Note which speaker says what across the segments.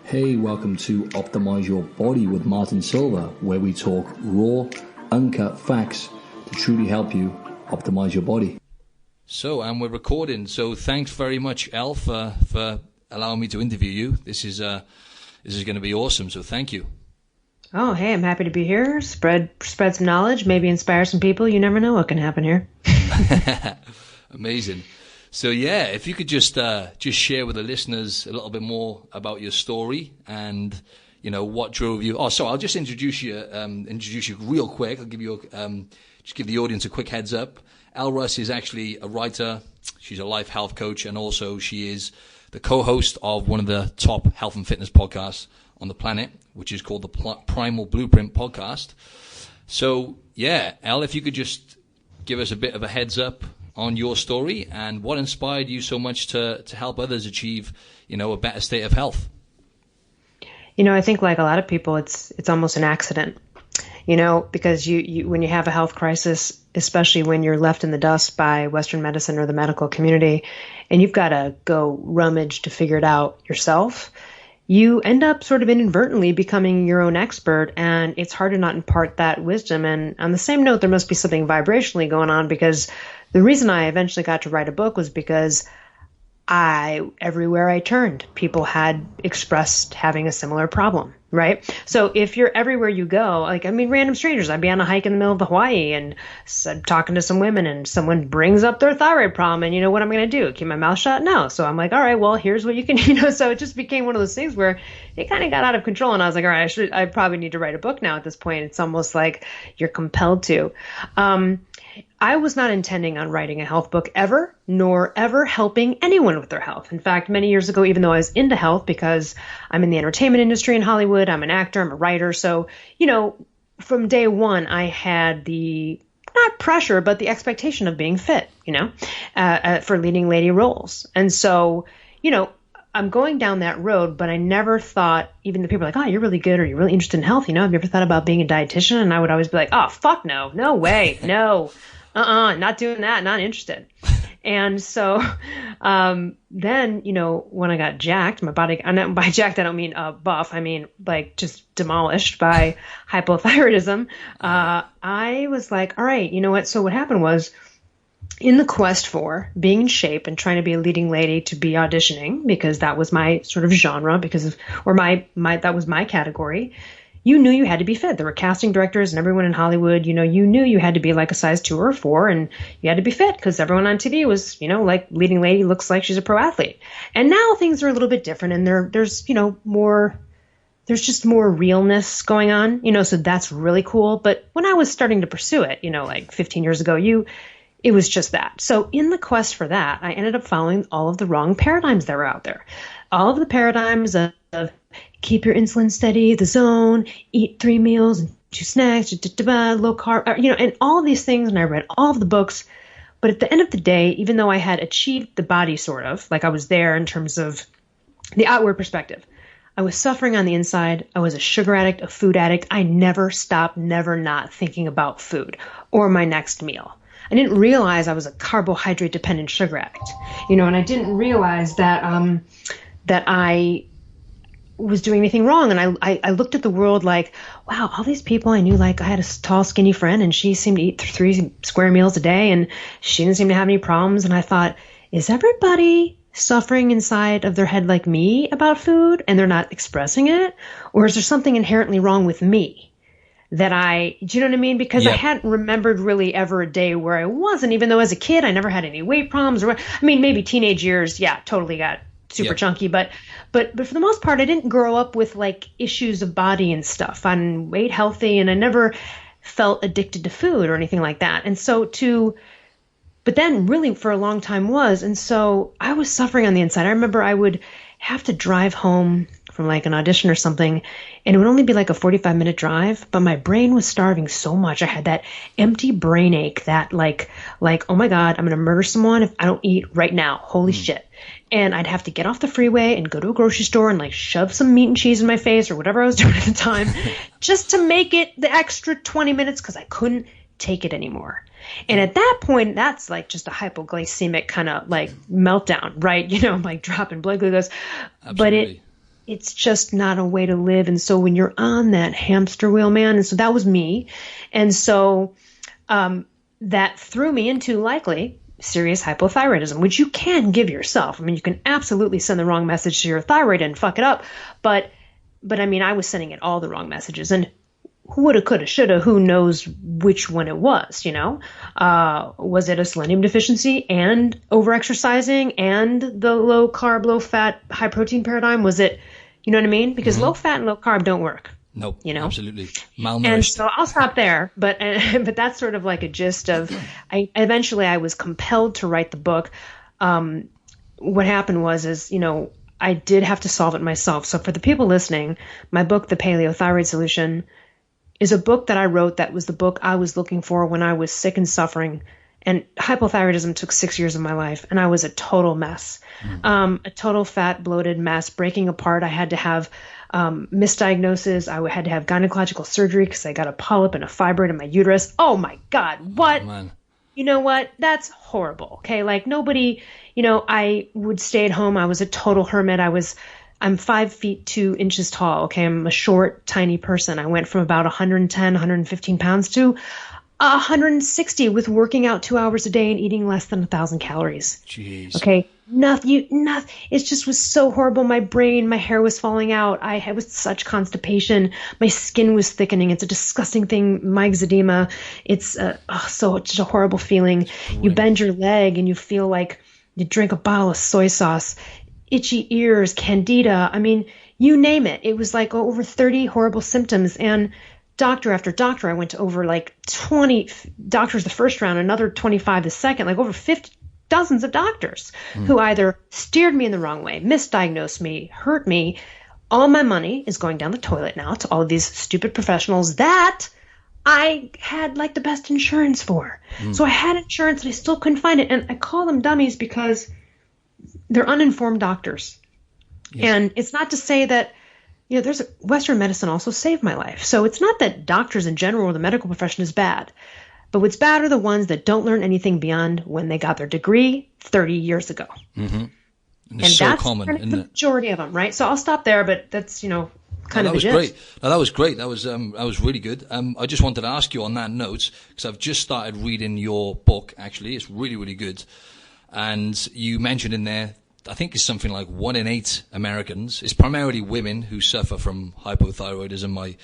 Speaker 1: Hey, welcome to Optimize Your Body with Martin Silva, where we talk raw, uncut facts to truly help you optimize your body.
Speaker 2: So, and we're recording. So, thanks very much, Elle, for allowing me to interview you. This is going to be awesome. So, thank you.
Speaker 3: Oh, hey, I'm happy to be here. Spread some knowledge, maybe inspire some people. You never know what can happen here.
Speaker 2: Amazing. So yeah, if you could just share with the listeners a little bit more about your story and what drove you. Oh, so I'll just introduce you real quick. I'll give you just give the audience a quick heads up. Elle Russ is actually a writer. She's a life health coach, and also she is the co-host of one of the top health and fitness podcasts on the planet, which is called the Primal Blueprint podcast. So yeah, Elle, if you could just give us a bit of a heads up on your story and what inspired you so much to help others achieve, a better state of health.
Speaker 3: I think like a lot of people, it's almost an accident, because you when you have a health crisis, especially when you're left in the dust by Western medicine or the medical community, and you've got to go rummage to figure it out yourself, you end up sort of inadvertently becoming your own expert, and it's hard to not impart that wisdom. And on the same note, there must be something vibrationally going on, because the reason I eventually got to write a book was because everywhere I turned, people had expressed having a similar problem, right? So if you're everywhere you go, random strangers, I'd be on a hike in the middle of Hawaii and talking to some women, and someone brings up their thyroid problem, and what am I going to do? Keep my mouth shut? No. So I'm like, all right, well, here's what you can, so it just became one of those things where it kind of got out of control. And I was like, all right, I probably need to write a book now at this point. It's almost like you're compelled to. I was not intending on writing a health book ever, nor ever helping anyone with their health. In fact, many years ago, even though I was into health, because I'm in the entertainment industry in Hollywood, I'm an actor, I'm a writer. So, from day one, I had the, not pressure, but the expectation of being fit, for leading lady roles. And so, I'm going down that road, but I never thought, even the people are like, oh, you're really good, or you're really interested in health. Have you ever thought about being a dietitian? And I would always be like, oh, fuck no, no way, no, not doing that, not interested. And so then, when I got jacked, my body, and by jacked, I don't mean buff, I mean like just demolished by hypothyroidism. I was like, all right, you know what? So what happened was, in the quest for being in shape and trying to be a leading lady to be auditioning, because that was my sort of genre, that was my category, you knew you had to be fit. There were casting directors and everyone in Hollywood, you knew you had to be like a size 2 or 4, and you had to be fit because everyone on TV was, like leading lady looks like she's a pro athlete. And now things are a little bit different, and there's just more realness going on, so that's really cool. But when I was starting to pursue it, like 15 years ago, it was just that. So in the quest for that, I ended up following all of the wrong paradigms that were out there. All of the paradigms of keep your insulin steady, the zone, eat 3 meals and 2 snacks, low carb, and all of these things. And I read all of the books. But at the end of the day, even though I had achieved the body sort of, like I was there in terms of the outward perspective, I was suffering on the inside. I was a sugar addict, a food addict. I never stopped, never not thinking about food or my next meal. I didn't realize I was a carbohydrate dependent sugar addict, and I didn't realize that that I was doing anything wrong. And I looked at the world like, wow, all these people I knew, like I had a tall, skinny friend, and she seemed to eat 3 square meals a day, and she didn't seem to have any problems. And I thought, is everybody suffering inside of their head like me about food, and they're not expressing it? Or is there something inherently wrong with me? Do you know what I mean? Because I hadn't remembered really ever a day where I wasn't, even though as a kid, I never had any weight problems maybe teenage years. Yeah, totally got super chunky. But for the most part, I didn't grow up with like issues of body and stuff. I ate healthy, and I never felt addicted to food or anything like that. And so but then really for a long time was. And so I was suffering on the inside. I remember I would have to drive home from like an audition or something, and it would only be like a 45-minute drive, but my brain was starving so much. I had that empty brain ache that like, oh my God, I'm going to murder someone if I don't eat right now. Holy shit. And I'd have to get off the freeway and go to a grocery store and like shove some meat and cheese in my face or whatever I was doing at the time just to make it the extra 20 minutes because I couldn't take it anymore. And at that point, that's like just a hypoglycemic kind of like meltdown, right? Like dropping blood glucose.
Speaker 2: Absolutely.
Speaker 3: But it's just not a way to live. And so when you're on that hamster wheel, man, and so that was me. And so that threw me into likely serious hypothyroidism, which you can give yourself. I mean, you can absolutely send the wrong message to your thyroid and fuck it up. But I mean, I was sending it all the wrong messages, and woulda, coulda, shoulda, who knows which one it was, was it a selenium deficiency and overexercising and the low carb, low fat, high protein paradigm? Was it, you know what I mean? Because low fat and low carb don't work.
Speaker 2: Nope, absolutely. Malnourished.
Speaker 3: And so I'll stop there, but that's sort of like a gist of, eventually I was compelled to write the book. What happened was, I did have to solve it myself. So for the people listening, my book, The Paleo Thyroid Solution, is a book that I wrote that was the book I was looking for when I was sick and suffering. And hypothyroidism took 6 years of my life, and I was a total mess, a total fat, bloated mess, breaking apart. I had to have misdiagnosis. I had to have gynecological surgery because I got a polyp and a fibroid in my uterus. Oh, my God. What?
Speaker 2: Man.
Speaker 3: You know what? That's horrible. Okay. Like nobody, I would stay at home. I was a total hermit. I'm 5 feet 2 inches tall. Okay. I'm a short, tiny person. I went from about 110, 115 pounds to 160 with working out 2 hours a day and eating less than 1,000 calories.
Speaker 2: Jeez.
Speaker 3: Okay. Nothing. It just was so horrible. My brain, my hair was falling out. I had such constipation. My skin was thickening. It's a disgusting thing. Myxedema. It's just a horrible feeling.
Speaker 2: Right.
Speaker 3: You bend your leg and you feel like you drink a bottle of soy sauce. Itchy ears, candida. I mean, you name it. It was like over 30 horrible symptoms. And doctor after doctor, I went to over like 20 doctors the first round, another 25 the second, like over 50, dozens of doctors who either steered me in the wrong way, misdiagnosed me, hurt me. All my money is going down the toilet now to all of these stupid professionals that I had like the best insurance for. So I had insurance and I still couldn't find it. And I call them dummies because they're uninformed doctors. Yes. And it's not to say that, there's Western medicine also saved my life. So it's not that doctors in general or the medical profession is bad. But what's bad are the ones that don't learn anything beyond when they got their degree 30 years ago.
Speaker 2: Mm-hmm. And it's so
Speaker 3: that's
Speaker 2: common,
Speaker 3: kind of
Speaker 2: isn't
Speaker 3: the
Speaker 2: it?
Speaker 3: majority of them, right? So I'll stop there, but that's, kind of the gist.
Speaker 2: Great. No, that was great. That was really good. I just wanted to ask you on that note, because I've just started reading your book, actually. It's really, really good. And you mentioned in there, I think it's something like 1 in 8 Americans. It's primarily women who suffer from hypothyroidism.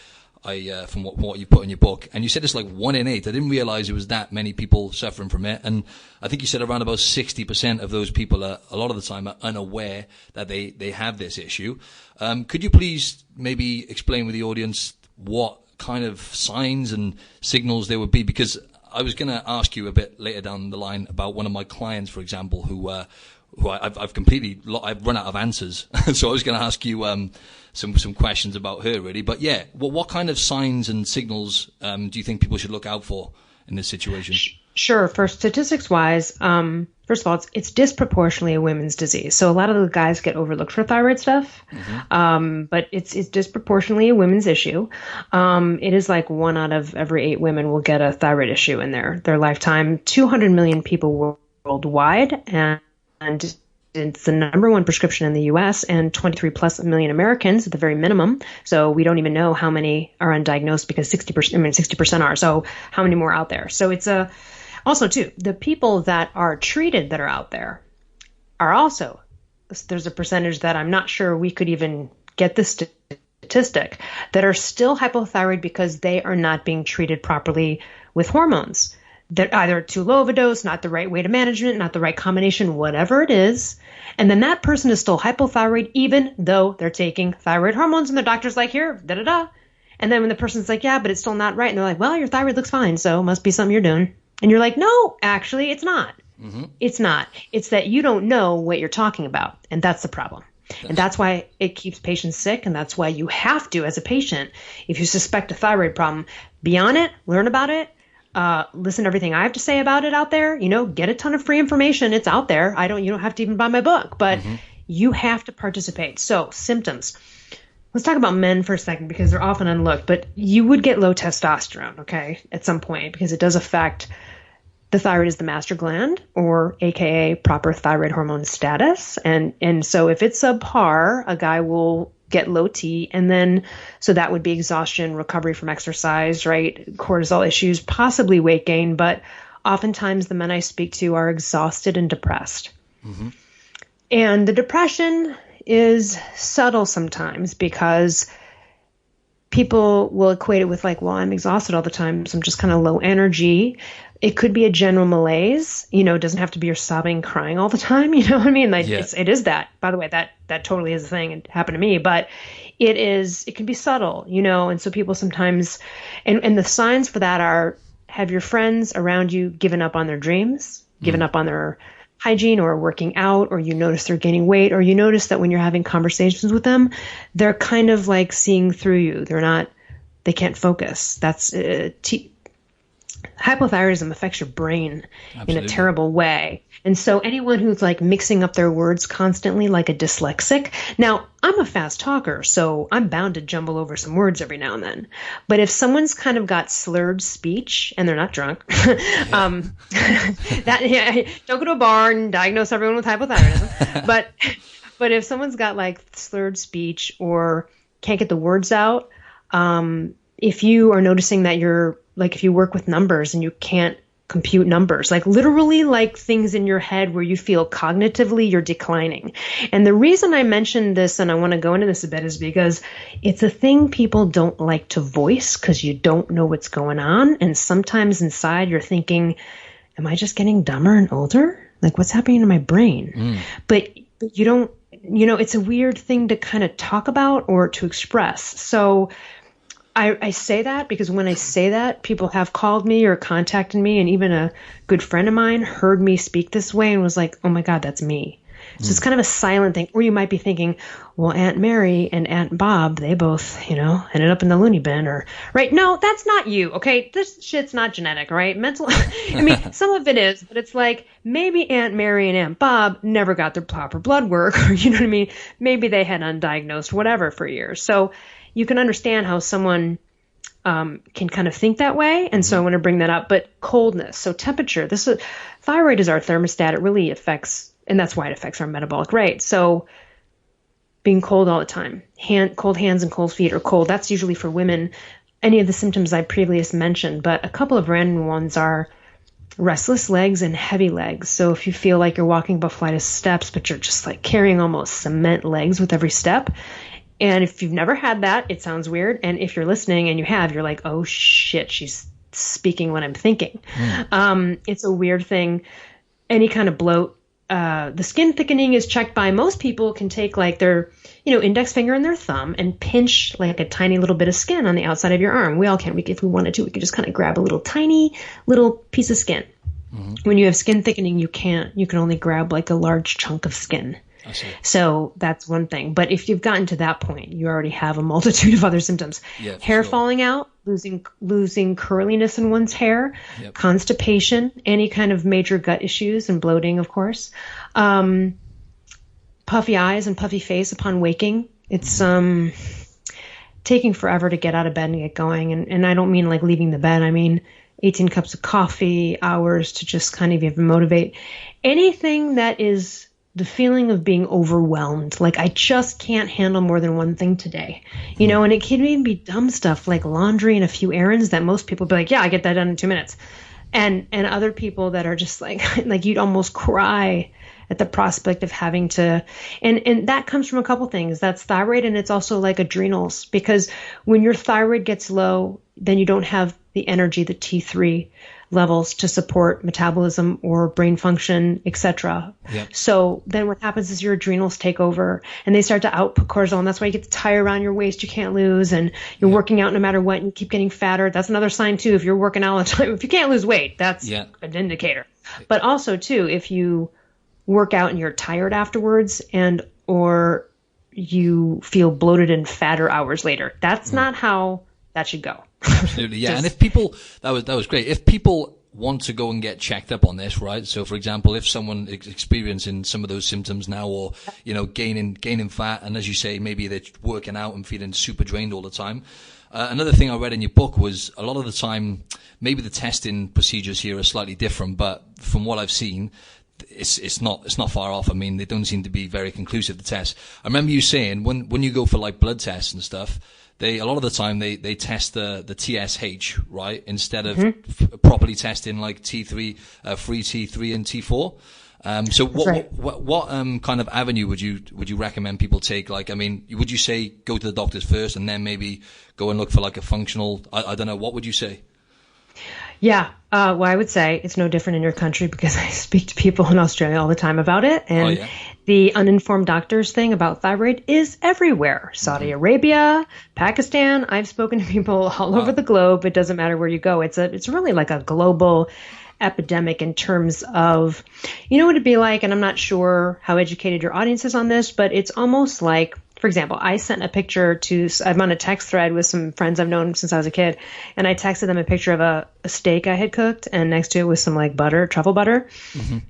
Speaker 2: From what you put in your book, and you said it's like 1 in 8. I didn't realize it was that many people suffering from it, and I think you said around about 60% of those people a lot of the time are unaware that they have this issue. Could you please maybe explain with the audience what kind of signs and signals there would be? Because I was going to ask you a bit later down the line about one of my clients, for example, who I've run out of answers. So I was going to ask you some questions about her, really. But yeah, what kind of signs and signals do you think people should look out for in this situation?
Speaker 3: Sure. For statistics wise, first of all, it's disproportionately a women's disease. So a lot of the guys get overlooked for thyroid stuff, but it's disproportionately a women's issue. It is like 1 out of every 8 women will get a thyroid issue in their lifetime. 200 million people worldwide, and it's the number 1 prescription in the U.S. and 23 plus million Americans at the very minimum. So we don't even know how many are undiagnosed because 60% are. So how many more out there? So it's also too, the people that are treated that are out there are also, there's a percentage that I'm not sure we could even get this statistic that are still hypothyroid because they are not being treated properly with hormones. They're either too low of a dose, not the right way to management, not the right combination, whatever it is. And then that person is still hypothyroid, even though they're taking thyroid hormones and the doctor's like, here, da-da-da. And then when the person's like, yeah, but it's still not right. And they're like, well, your thyroid looks fine, so it must be something you're doing. And you're like, no, actually, it's not. It's not. It's that you don't know what you're talking about. And that's the problem. And that's why it keeps patients sick. And that's why you have to, as a patient, if you suspect a thyroid problem, be on it, learn about it. Listen to everything I have to say about it out there, get a ton of free information. It's out there. You don't have to even buy my book, but you have to participate. So symptoms, let's talk about men for a second because they're often unlooked, but you would get low testosterone, okay, at some point because it does affect the thyroid is the master gland or AKA proper thyroid hormone status. And so if it's subpar, a guy will get low T. And then, so that would be exhaustion, recovery from exercise, right? Cortisol issues, possibly weight gain. But oftentimes the men I speak to are exhausted and depressed. Mm-hmm. And the depression is subtle sometimes because people will equate it with like, well, I'm exhausted all the time, so I'm just kind of low energy. It could be a general malaise, it doesn't have to be you're sobbing, crying all the time. You know what I mean? Like it is that, by the way, that totally is a thing. It happened to me, but it can be subtle, and so people sometimes, and the signs for that are, have your friends around you given up on their dreams, given up on their hygiene or working out, or you notice they're gaining weight, or you notice that when you're having conversations with them, they're kind of like seeing through you. They can't focus. That's hypothyroidism affects your brain in a terrible way. And so anyone who's like mixing up their words constantly, like a dyslexic. Now, I'm a fast talker, so I'm bound to jumble over some words every now and then. But if someone's kind of got slurred speech and they're not drunk, don't go to a bar and diagnose everyone with hypothyroidism. but if someone's got like slurred speech or can't get the words out, if you are noticing that you're like, if you work with numbers and you can't compute numbers, like literally like things in your head where you feel cognitively you're declining. And the reason I mentioned this, and I want to go into this a bit, is because it's a thing people don't like to voice because you don't know what's going on. And sometimes inside you're thinking, am I just getting dumber and older? Like what's happening to my brain? But you don't, it's a weird thing to kind of talk about or to express. So I say that because when I say that, people have called me or contacted me, and even a good friend of mine heard me speak this way and was like, oh my God, that's me. So it's kind of a silent thing. Or you might be thinking, well, Aunt Mary and Aunt Bob, they both, ended up in the loony bin, or, right? No, that's not you. Okay. This shit's not genetic, right? Mental, I mean, some of it is, but it's like maybe Aunt Mary and Aunt Bob never got their proper blood work, or you know what I mean? Maybe they had undiagnosed whatever for years. So you can understand how someone can kind of think that way. And so I want to bring that up. But coldness, so temperature, thyroid is our thermostat. It really affects, and that's why it affects our metabolic rate. So being cold all the time, cold hands and cold feet, or cold, that's usually for women. Any of the symptoms I previously mentioned, but a couple of random ones are restless legs and heavy legs. So if you feel like you're walking up a flight of steps, but you're just like carrying almost cement legs with every step. And if you've never had that, it sounds weird. And if you're listening and you have, you're like, oh shit, she's speaking what I'm thinking. It's a weird thing. Any kind of bloat. The skin thickening is checked by most people can take like their, index finger and their thumb and pinch like a tiny little bit of skin on the outside of your arm. We all can. If we wanted to, we could just kind of grab a little tiny little piece of skin. When you have skin thickening, you can't. You can only grab like a large chunk of skin. So that's one thing. But if you've gotten to that point, you already have a multitude of other symptoms. Hair falling out, losing curliness in one's hair, constipation, any kind of major gut issues, and bloating, of course. Puffy eyes and puffy face upon waking. It's taking forever to get out of bed and get going. And I don't mean like leaving the bed. I mean 18 cups of coffee, hours to just kind of even motivate. Anything that is the feeling of being overwhelmed, like I just can't handle more than one thing today, and it can even be dumb stuff like laundry and a few errands that most people be like, yeah, I get that done in 2 minutes. And other people that are just like you'd almost cry at the prospect of having to, and that comes from a couple things. That's thyroid, and it's also like adrenals, because when your thyroid gets low, then you don't have the energy, the T3 levels to support metabolism or brain function, etc. So then what happens is your adrenals take over and they start to output cortisol, and that's why you get the tie around your waist you can't lose, and you're working out no matter what and you keep getting fatter. That's another sign too. If you're working out all the time, if you can't lose weight, that's an indicator. But also too, if you work out and you're tired afterwards, and or you feel bloated and fatter hours later, that's not how that should go.
Speaker 2: Absolutely, yeah. And if people, that was great. If people want to go and get checked up on this, right? So, for example, if someone is experiencing some of those symptoms now, or gaining fat, and as you say, maybe they're working out and feeling super drained all the time. Another thing I read in your book was a lot of the time, maybe the testing procedures here are slightly different, but from what I've seen, it's not far off. I mean, they don't seem to be very conclusive, the tests. I remember you saying when you go for like blood tests and stuff, a lot of the time they test the TSH, right, instead of properly testing like T3, free T3 and T4. So what kind of avenue would you recommend people take? Like, I mean, would you say go to the doctors first and then maybe go and look for like a functional, I don't know, what would you say?
Speaker 3: Yeah. Well, I would say it's no different in your country because I speak to people in Australia all the time about it. And the uninformed doctors thing about thyroid is everywhere. Saudi Arabia, Pakistan. I've spoken to people all over the globe. It doesn't matter where you go. It's really like a global epidemic in terms of, you know what it'd be like, and I'm not sure how educated your audience is on this, but it's almost like, for example, I sent a picture I'm on a text thread with some friends I've known since I was a kid, and I texted them a picture of a steak I had cooked, and next to it was some like butter, truffle butter.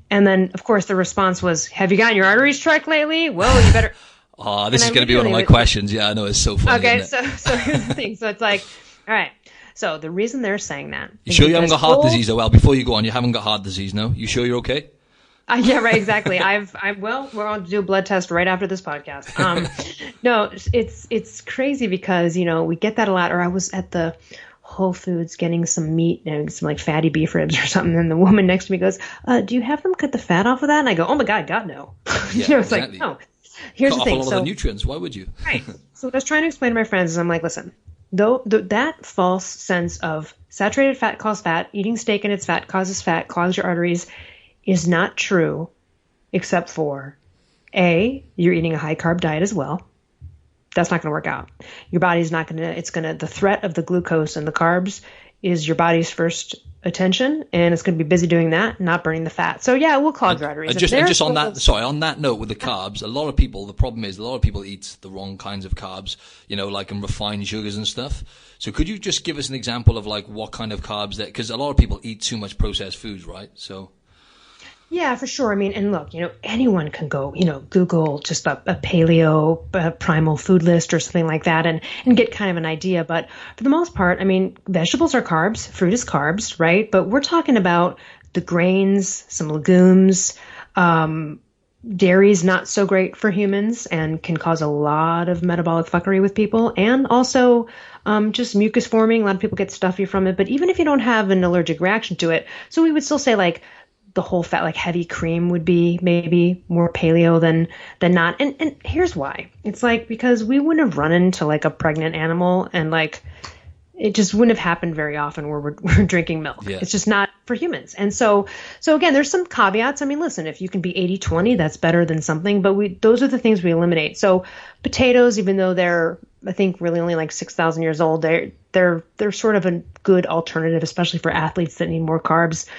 Speaker 3: And then, of course, the response was, have you gotten your arteries checked lately? Well, you better...
Speaker 2: Oh, this is going to be one of my questions. Yeah, I know, it's so funny.
Speaker 3: Okay, so here's the thing. So it's like, all right. So the reason they're saying that...
Speaker 2: You sure you haven't got heart disease, though? Well, before you go on, you haven't got heart disease, no? You sure you're okay?
Speaker 3: Yeah, right, exactly. Well, we're going to do a blood test right after this podcast. No, it's crazy because, you know, we get that a lot. Or I was at the Whole Foods getting some meat and some like fatty beef ribs or something. And the woman next to me goes, do you have them cut the fat off of that? And I go, oh my God, no.
Speaker 2: Yeah,
Speaker 3: you know, it's exactly. Like, no. Here's
Speaker 2: cut
Speaker 3: the thing.
Speaker 2: Off a lot of the nutrients. Why would you?
Speaker 3: Right. So what I was trying to explain to my friends is I'm like, listen, that false sense of saturated fat causes fat, eating steak and its fat, clogs your arteries, is not true, except for you're eating a high carb diet as well. That's not going to work out. Your body's not going to, the threat of the glucose and the carbs is your body's first attention, and it's going to be busy doing that, not burning the fat. So yeah, it will clog your arteries.
Speaker 2: Just on that note with the carbs, the problem is a lot of people eat the wrong kinds of carbs, you know, like in refined sugars and stuff. So could you just give us an example of like what kind of carbs because a lot of people eat too much processed foods, right? So.
Speaker 3: Yeah, for sure. I mean, and look, you know, anyone can go, you know, Google just a paleo primal food list or something like that and get kind of an idea. But for the most part, I mean, vegetables are carbs, fruit is carbs, right? But we're talking about the grains, some legumes, dairy's not so great for humans and can cause a lot of metabolic fuckery with people, and also just mucus forming. A lot of people get stuffy from it. But even if you don't have an allergic reaction to it, so we would still say like, the whole fat, like heavy cream would be maybe more paleo than not. And here's why. It's like, because we wouldn't have run into like a pregnant animal and like, it just wouldn't have happened very often where we're drinking milk. Yeah. It's just not for humans. And so again, there's some caveats. I mean, listen, if you can be 80-20, that's better than something, but those are the things we eliminate. So potatoes, even though they're, I think really only like 6,000 years old, they're sort of a good alternative, especially for athletes that need more carbs.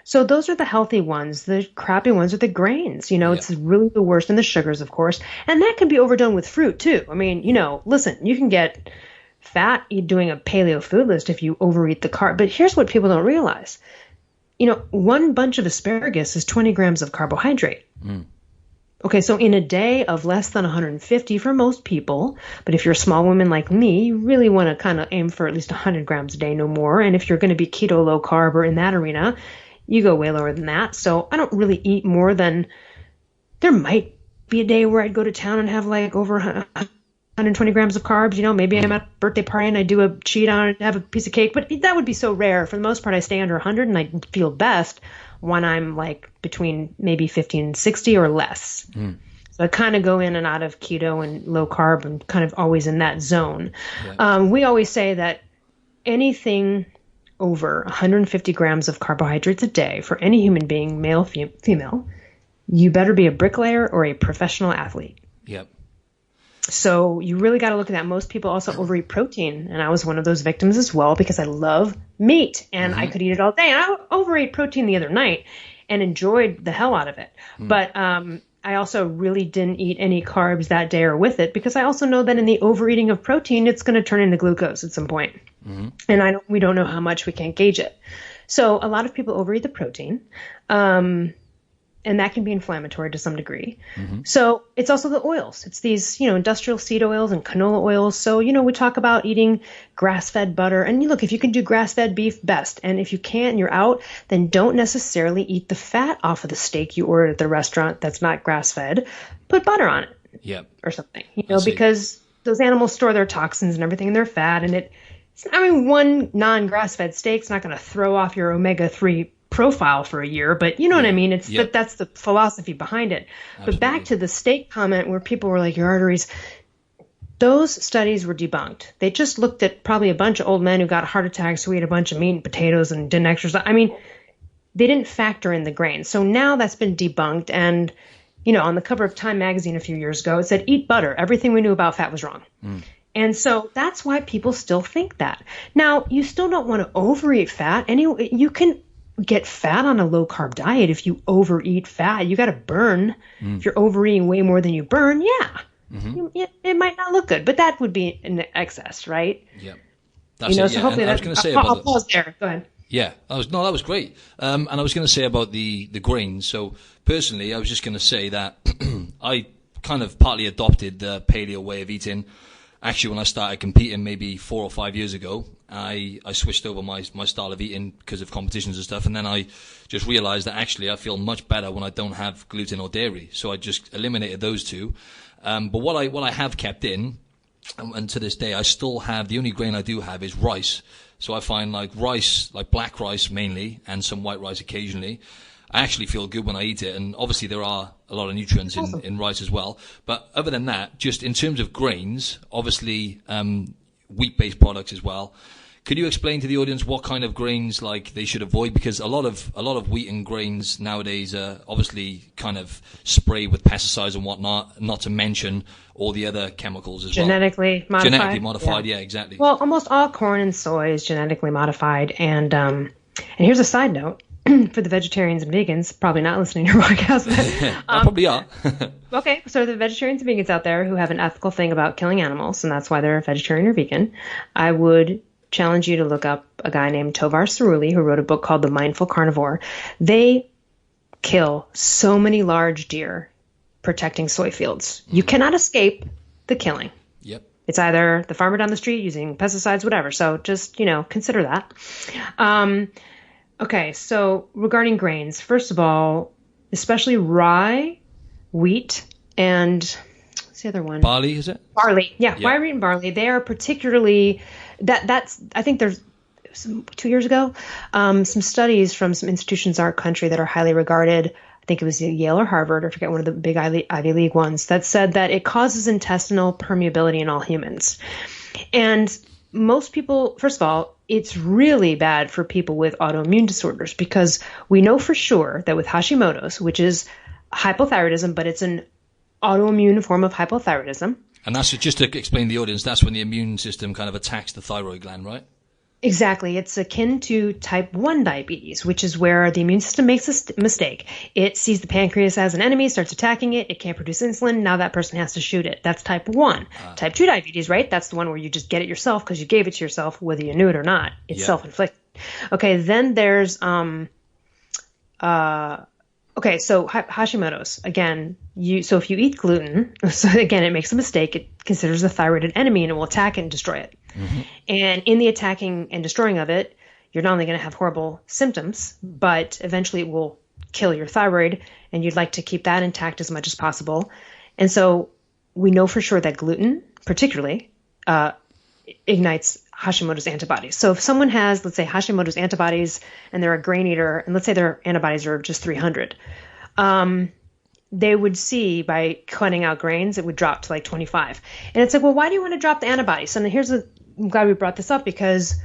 Speaker 3: So those are the healthy ones. The crappy ones are the grains. You know, It's really the worst, and the sugars, of course. And that can be overdone with fruit too. I mean, you know, listen, you can get fat doing a paleo food list if you overeat the carb. But here's what people don't realize. You know, one bunch of asparagus is 20 grams of carbohydrate. Okay, so in a day of less than 150 for most people, but if you're a small woman like me, you really want to kind of aim for at least 100 grams a day, no more. And if you're going to be keto, low carb, or in that arena, you go way lower than that. So I don't really eat more than, there might be a day where I'd go to town and have like over 120 grams of carbs. You know, maybe I'm at a birthday party and I do a cheat on it, have a piece of cake, but that would be so rare. For the most part, I stay under 100, and I feel best when I'm like between maybe 50 and 60 or less. So I kind of go in and out of keto and low carb and kind of always in that zone. We always say that anything over 150 grams of carbohydrates a day for any human being, male, female, you better be a bricklayer or a professional athlete.
Speaker 2: Yep.
Speaker 3: So you really got to look at that. Most people also overeat protein, and I was one of those victims as well because I love meat and I could eat it all day. And I overate protein the other night and enjoyed the hell out of it. But I also really didn't eat any carbs that day or with it because I also know that in the overeating of protein, it's going to turn into glucose at some point. And we don't know how much, we can't gauge it. So a lot of people overeat the protein. and that can be inflammatory to some degree. So it's also the oils. It's these, industrial seed oils and canola oils. So, we talk about eating grass-fed butter. And look, if you can do grass-fed beef, best. And if you can't and you're out, then don't necessarily eat the fat off of the steak you ordered at the restaurant that's not grass-fed. Put butter on it or something, because those animals store their toxins and everything in their fat. And one non-grass-fed steak's not going to throw off your omega-3 profile for a year, but you know what I mean? It's that's the philosophy behind it. Absolutely. But back to the steak comment where people were like, your arteries, those studies were debunked. They just looked at probably a bunch of old men who got heart attacks who ate a bunch of meat and potatoes and didn't exercise. I mean, they didn't factor in the grain. So now that's been debunked. And, on the cover of Time magazine a few years ago, it said, eat butter. Everything we knew about fat was wrong. And so that's why people still think that. Now, you still don't want to overeat fat. Anyway, you can get fat on a low carb diet. If you overeat fat, you got to burn. If you're overeating way more than you burn, it might not look good, but that would be an excess, right?
Speaker 2: Yeah. That's it,
Speaker 3: so hopefully
Speaker 2: I was going to say about
Speaker 3: I'll pause there. Go ahead.
Speaker 2: Yeah, that was great. And I was going to say about the grains. So personally, I was just going to say that I kind of partly adopted the paleo way of eating. Actually, when I started competing maybe 4 or 5 years ago, I switched over my style of eating because of competitions and stuff. And then I just realized that actually I feel much better when I don't have gluten or dairy. So I just eliminated those two. But what I have kept in, and to this day, I still have, the only grain I do have is rice. So I find like rice, like black rice mainly, and some white rice occasionally. I actually feel good when I eat it, and obviously there are a lot of nutrients in rice as well. But other than that, just in terms of grains, obviously wheat-based products as well. Could you explain to the audience what kind of grains like they should avoid? Because a lot of wheat and grains nowadays are obviously kind of sprayed with pesticides and whatnot. Not to mention all the other chemicals as well.
Speaker 3: Genetically modified.
Speaker 2: Yeah, exactly.
Speaker 3: Well, almost all corn and soy is genetically modified, and here's a side note. For the vegetarians and vegans, probably not listening to your podcast.
Speaker 2: But, probably are.
Speaker 3: Okay, so the vegetarians and vegans out there who have an ethical thing about killing animals, and that's why they're a vegetarian or vegan, I would challenge you to look up a guy named Tovar Cerulli who wrote a book called The Mindful Carnivore. They kill so many large deer protecting soy fields. You cannot escape the killing.
Speaker 2: Yep.
Speaker 3: It's either the farmer down the street using pesticides, whatever. So just, consider that. Okay, so regarding grains, first of all, especially rye, wheat, and what's the other one?
Speaker 2: Barley, is it?
Speaker 3: Barley, yeah. Rye, wheat, and barley. They are particularly that's. I think there's 2 years ago, some studies from some institutions in our country that are highly regarded. I think it was Yale or Harvard, I forget, one of the big Ivy League ones, that said that it causes intestinal permeability in all humans. And most people, first of all, it's really bad for people with autoimmune disorders because we know for sure that with Hashimoto's, which is hypothyroidism, but it's an autoimmune form of hypothyroidism. And
Speaker 2: that's just to explain to the audience, that's when the immune system kind of attacks the thyroid gland, right?
Speaker 3: Exactly. It's akin to type 1 diabetes, which is where the immune system makes a mistake. It sees the pancreas as an enemy, starts attacking it. It can't produce insulin. Now that person has to shoot it. That's type 1. Type 2 diabetes, right? That's the one where you just get it yourself because you gave it to yourself, whether you knew it or not. It's self-inflicted. Okay. Then there's, so Hashimoto's, again, so if you eat gluten, so again, it makes a mistake. It considers the thyroid an enemy and it will attack it and destroy it. Mm-hmm. And in the attacking and destroying of it, you're not only going to have horrible symptoms, but eventually it will kill your thyroid, and you'd like to keep that intact as much as possible. And so we know for sure that gluten, particularly, ignites Hashimoto's antibodies. So if someone has, let's say, Hashimoto's antibodies and they're a grain eater, and let's say their antibodies are just 300, they would see by cutting out grains, it would drop to like 25. And it's like, well, why do you want to drop the antibodies? And I'm glad we brought this up because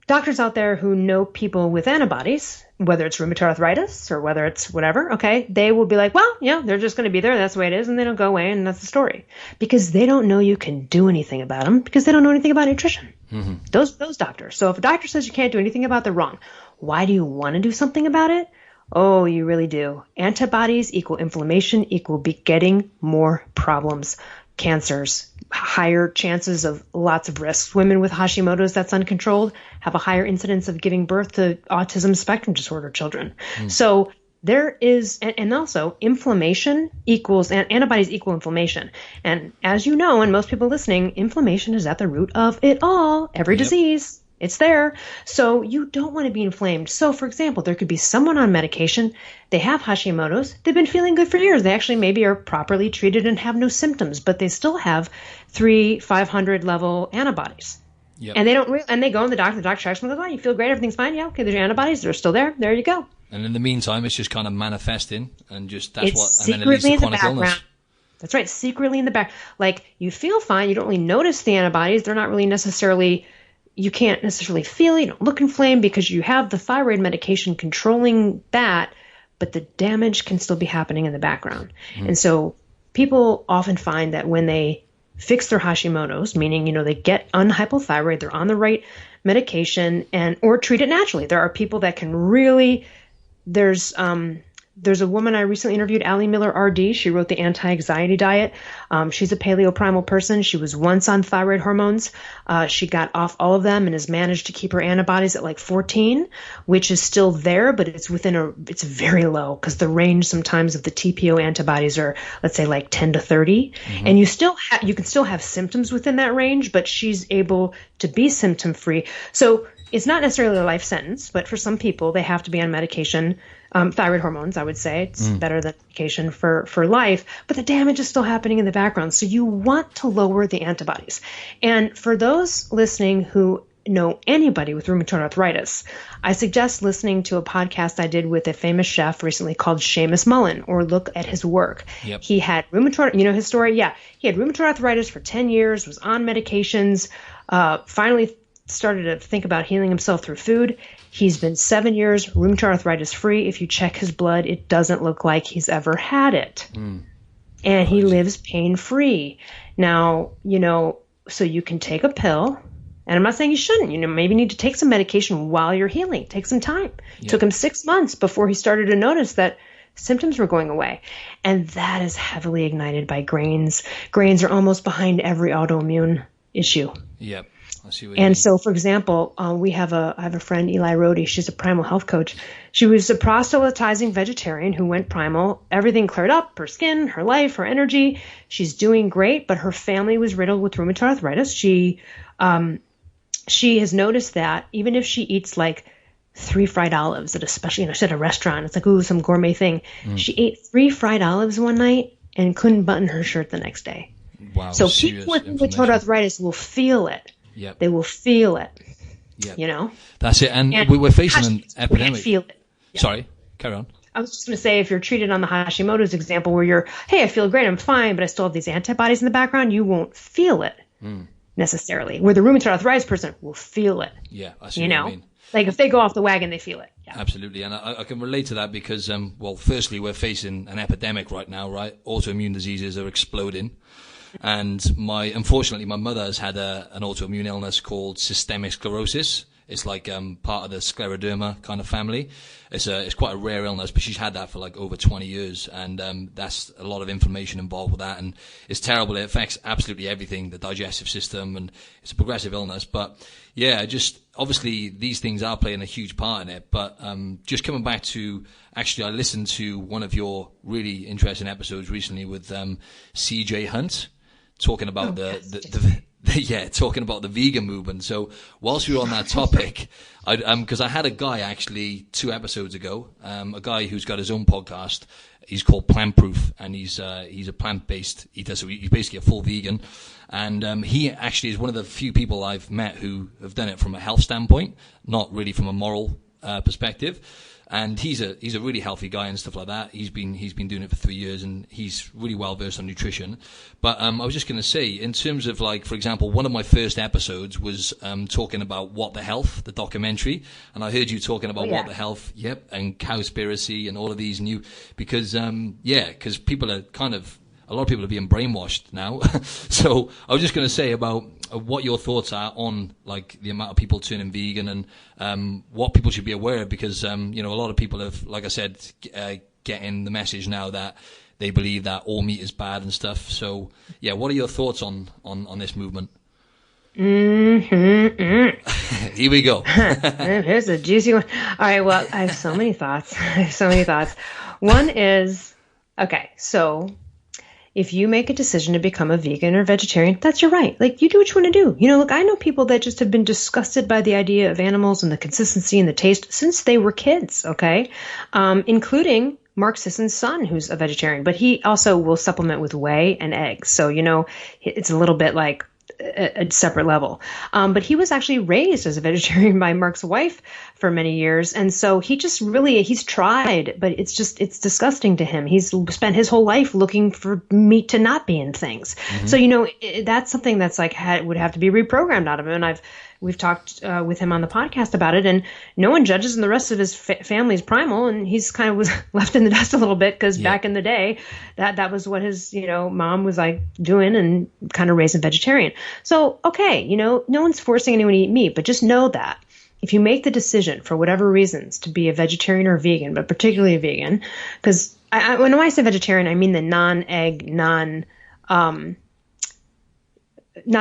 Speaker 3: doctors out there who know people with antibodies, whether it's rheumatoid arthritis or whether it's whatever, okay, they will be like, well, yeah, they're just going to be there. That's the way it is. And they don't go away. And that's the story because they don't know you can do anything about them because they don't know anything about nutrition. Mm-hmm. Those doctors. So if a doctor says you can't do anything about it, they're wrong. Why do you want to do something about it? Oh, you really do. Antibodies equal inflammation equal getting more problems, cancers, higher chances of lots of risks. Women with Hashimoto's that's uncontrolled have a higher incidence of giving birth to autism spectrum disorder children. So there is, and also inflammation equals, antibodies equal inflammation. And as you know, and most people listening, inflammation is at the root of it all, every disease. It's there. So you don't want to be inflamed. So for example, there could be someone on medication. They have Hashimoto's. They've been feeling good for years. They actually maybe are properly treated and have no symptoms, but they still have 500 level antibodies. Yep. And they don't and they go to the doctor checks them and goes, oh, you feel great, everything's fine. Yeah, okay, there's your antibodies. They're still there. There you go.
Speaker 2: And in the meantime, it's just kind of manifesting and just and
Speaker 3: then it leads to chronic illness. That's right, secretly in the back. Like you feel fine, you don't really notice the antibodies. They're not really necessarily, you can't necessarily feel it, you don't look inflamed because you have the thyroid medication controlling that, but the damage can still be happening in the background. And so people often find that when they fix their Hashimoto's, meaning, they get unhypothyroid, they're on the right medication or treat it naturally. There are people that can really, there's a woman I recently interviewed, Allie Miller RD. She wrote the anti-anxiety diet. She's a paleo primal person. She was once on thyroid hormones. She got off all of them and has managed to keep her antibodies at like 14, which is still there, but it's it's very low because the range sometimes of the TPO antibodies are, let's say, like 10 to 30. And you can still have symptoms within that range, but she's able to be symptom free. So it's not necessarily a life sentence, but for some people, they have to be on medication. Thyroid hormones, I would say. It's better than medication for life, but the damage is still happening in the background. So you want to lower the antibodies. And for those listening who know anybody with rheumatoid arthritis, I suggest listening to a podcast I did with a famous chef recently called Seamus Mullen, or look at his work. Yep. He had rheumatoid, his story? Yeah. He had rheumatoid arthritis for 10 years, was on medications, finally started to think about healing himself through food. He's been 7 years rheumatoid arthritis free. If you check his blood, it doesn't look like he's ever had it. And he lives pain free. Now, so you can take a pill, and I'm not saying you shouldn't, maybe you need to take some medication while you're healing. Take some time. It took him 6 months before he started to notice that symptoms were going away. And that is heavily ignited by grains. Grains are almost behind every autoimmune issue.
Speaker 2: Yep.
Speaker 3: And so, for example, I have a friend, Eli Rohde. She's a primal health coach. She was a proselytizing vegetarian who went primal. Everything cleared up, her skin, her life, her energy. She's doing great, but her family was riddled with rheumatoid arthritis. She has noticed that even if she eats like 3 fried olives especially at a restaurant, it's like, ooh, some gourmet thing. She ate 3 fried olives one night and couldn't button her shirt the next day.
Speaker 2: Wow.
Speaker 3: So people with rheumatoid arthritis will feel it.
Speaker 2: Yep.
Speaker 3: They will feel it.
Speaker 2: Yep. That's it. And we're facing an epidemic.
Speaker 3: Feel it.
Speaker 2: Yeah. Sorry, carry on.
Speaker 3: I was just going to say, if you're treated on the Hashimoto's example where hey, I feel great, I'm fine, but I still have these antibodies in the background, you won't feel it necessarily. Where the rheumatoid arthritis person will feel it.
Speaker 2: Yeah, I see what you mean.
Speaker 3: Like if they go off the wagon, they feel it. Yeah.
Speaker 2: Absolutely. And I can relate to that because, firstly, we're facing an epidemic right now, right? Autoimmune diseases are exploding. And unfortunately, my mother has had an autoimmune illness called systemic sclerosis. It's like part of the scleroderma kind of family. It's quite a rare illness, but she's had that for like over 20 years, and that's a lot of inflammation involved with that, and it's terrible. It affects absolutely everything, the digestive system, and it's a progressive illness. But yeah, just obviously these things are playing a huge part in it. But just coming back to, actually, I listened to one of your really interesting episodes recently with CJ Hunt, talking about talking about the vegan movement. So whilst we were on that topic, because I had a guy actually 2 episodes ago, a guy who's got his own podcast. He's called Plant Proof, and he's a plant-based eater, so he's basically a full vegan. And he actually is one of the few people I've met who have done it from a health standpoint, not really from a moral perspective. And he's a really healthy guy and stuff like that. He's been doing it for 3 years, and he's really well versed on nutrition. But I was just going to say, in terms of, like, for example, one of my first episodes was talking about What the Health, the documentary, and I heard you talking about What the Health, and Cowspiracy and all of these new, because because people are a lot of people are being brainwashed now. So I was just going to say about what your thoughts are on, like, the amount of people turning vegan and what people should be aware of, because a lot of people have, like I said, getting the message now that they believe that all meat is bad and stuff. So yeah, what are your thoughts on this movement?
Speaker 3: Yeah,
Speaker 2: Here we go.
Speaker 3: Here's a juicy one. All right. Well, I have so many thoughts. One is, okay, so if you make a decision to become a vegan or vegetarian, that's your right. Like, you do what you want to do. Look, I know people that just have been disgusted by the idea of animals and the consistency and the taste since they were kids, okay? Including Mark Sisson's son, who's a vegetarian, but he also will supplement with whey and eggs. So, it's a little bit like a separate level. But he was actually raised as a vegetarian by Mark's wife for many years. And so he's tried, but it's disgusting to him. He's spent his whole life looking for meat to not be in things. Mm-hmm. So, that's something that's like would have to be reprogrammed out of him. And we've talked with him on the podcast about it, and no one judges, and the rest of his family's primal, and he's kind of was left in the dust a little bit because back in the day, that was what his mom was like doing and kind of raising vegetarian. So okay, no one's forcing anyone to eat meat, but just know that if you make the decision for whatever reasons to be a vegetarian or vegan, but particularly a vegan, because when I say vegetarian, I mean the non-egg, not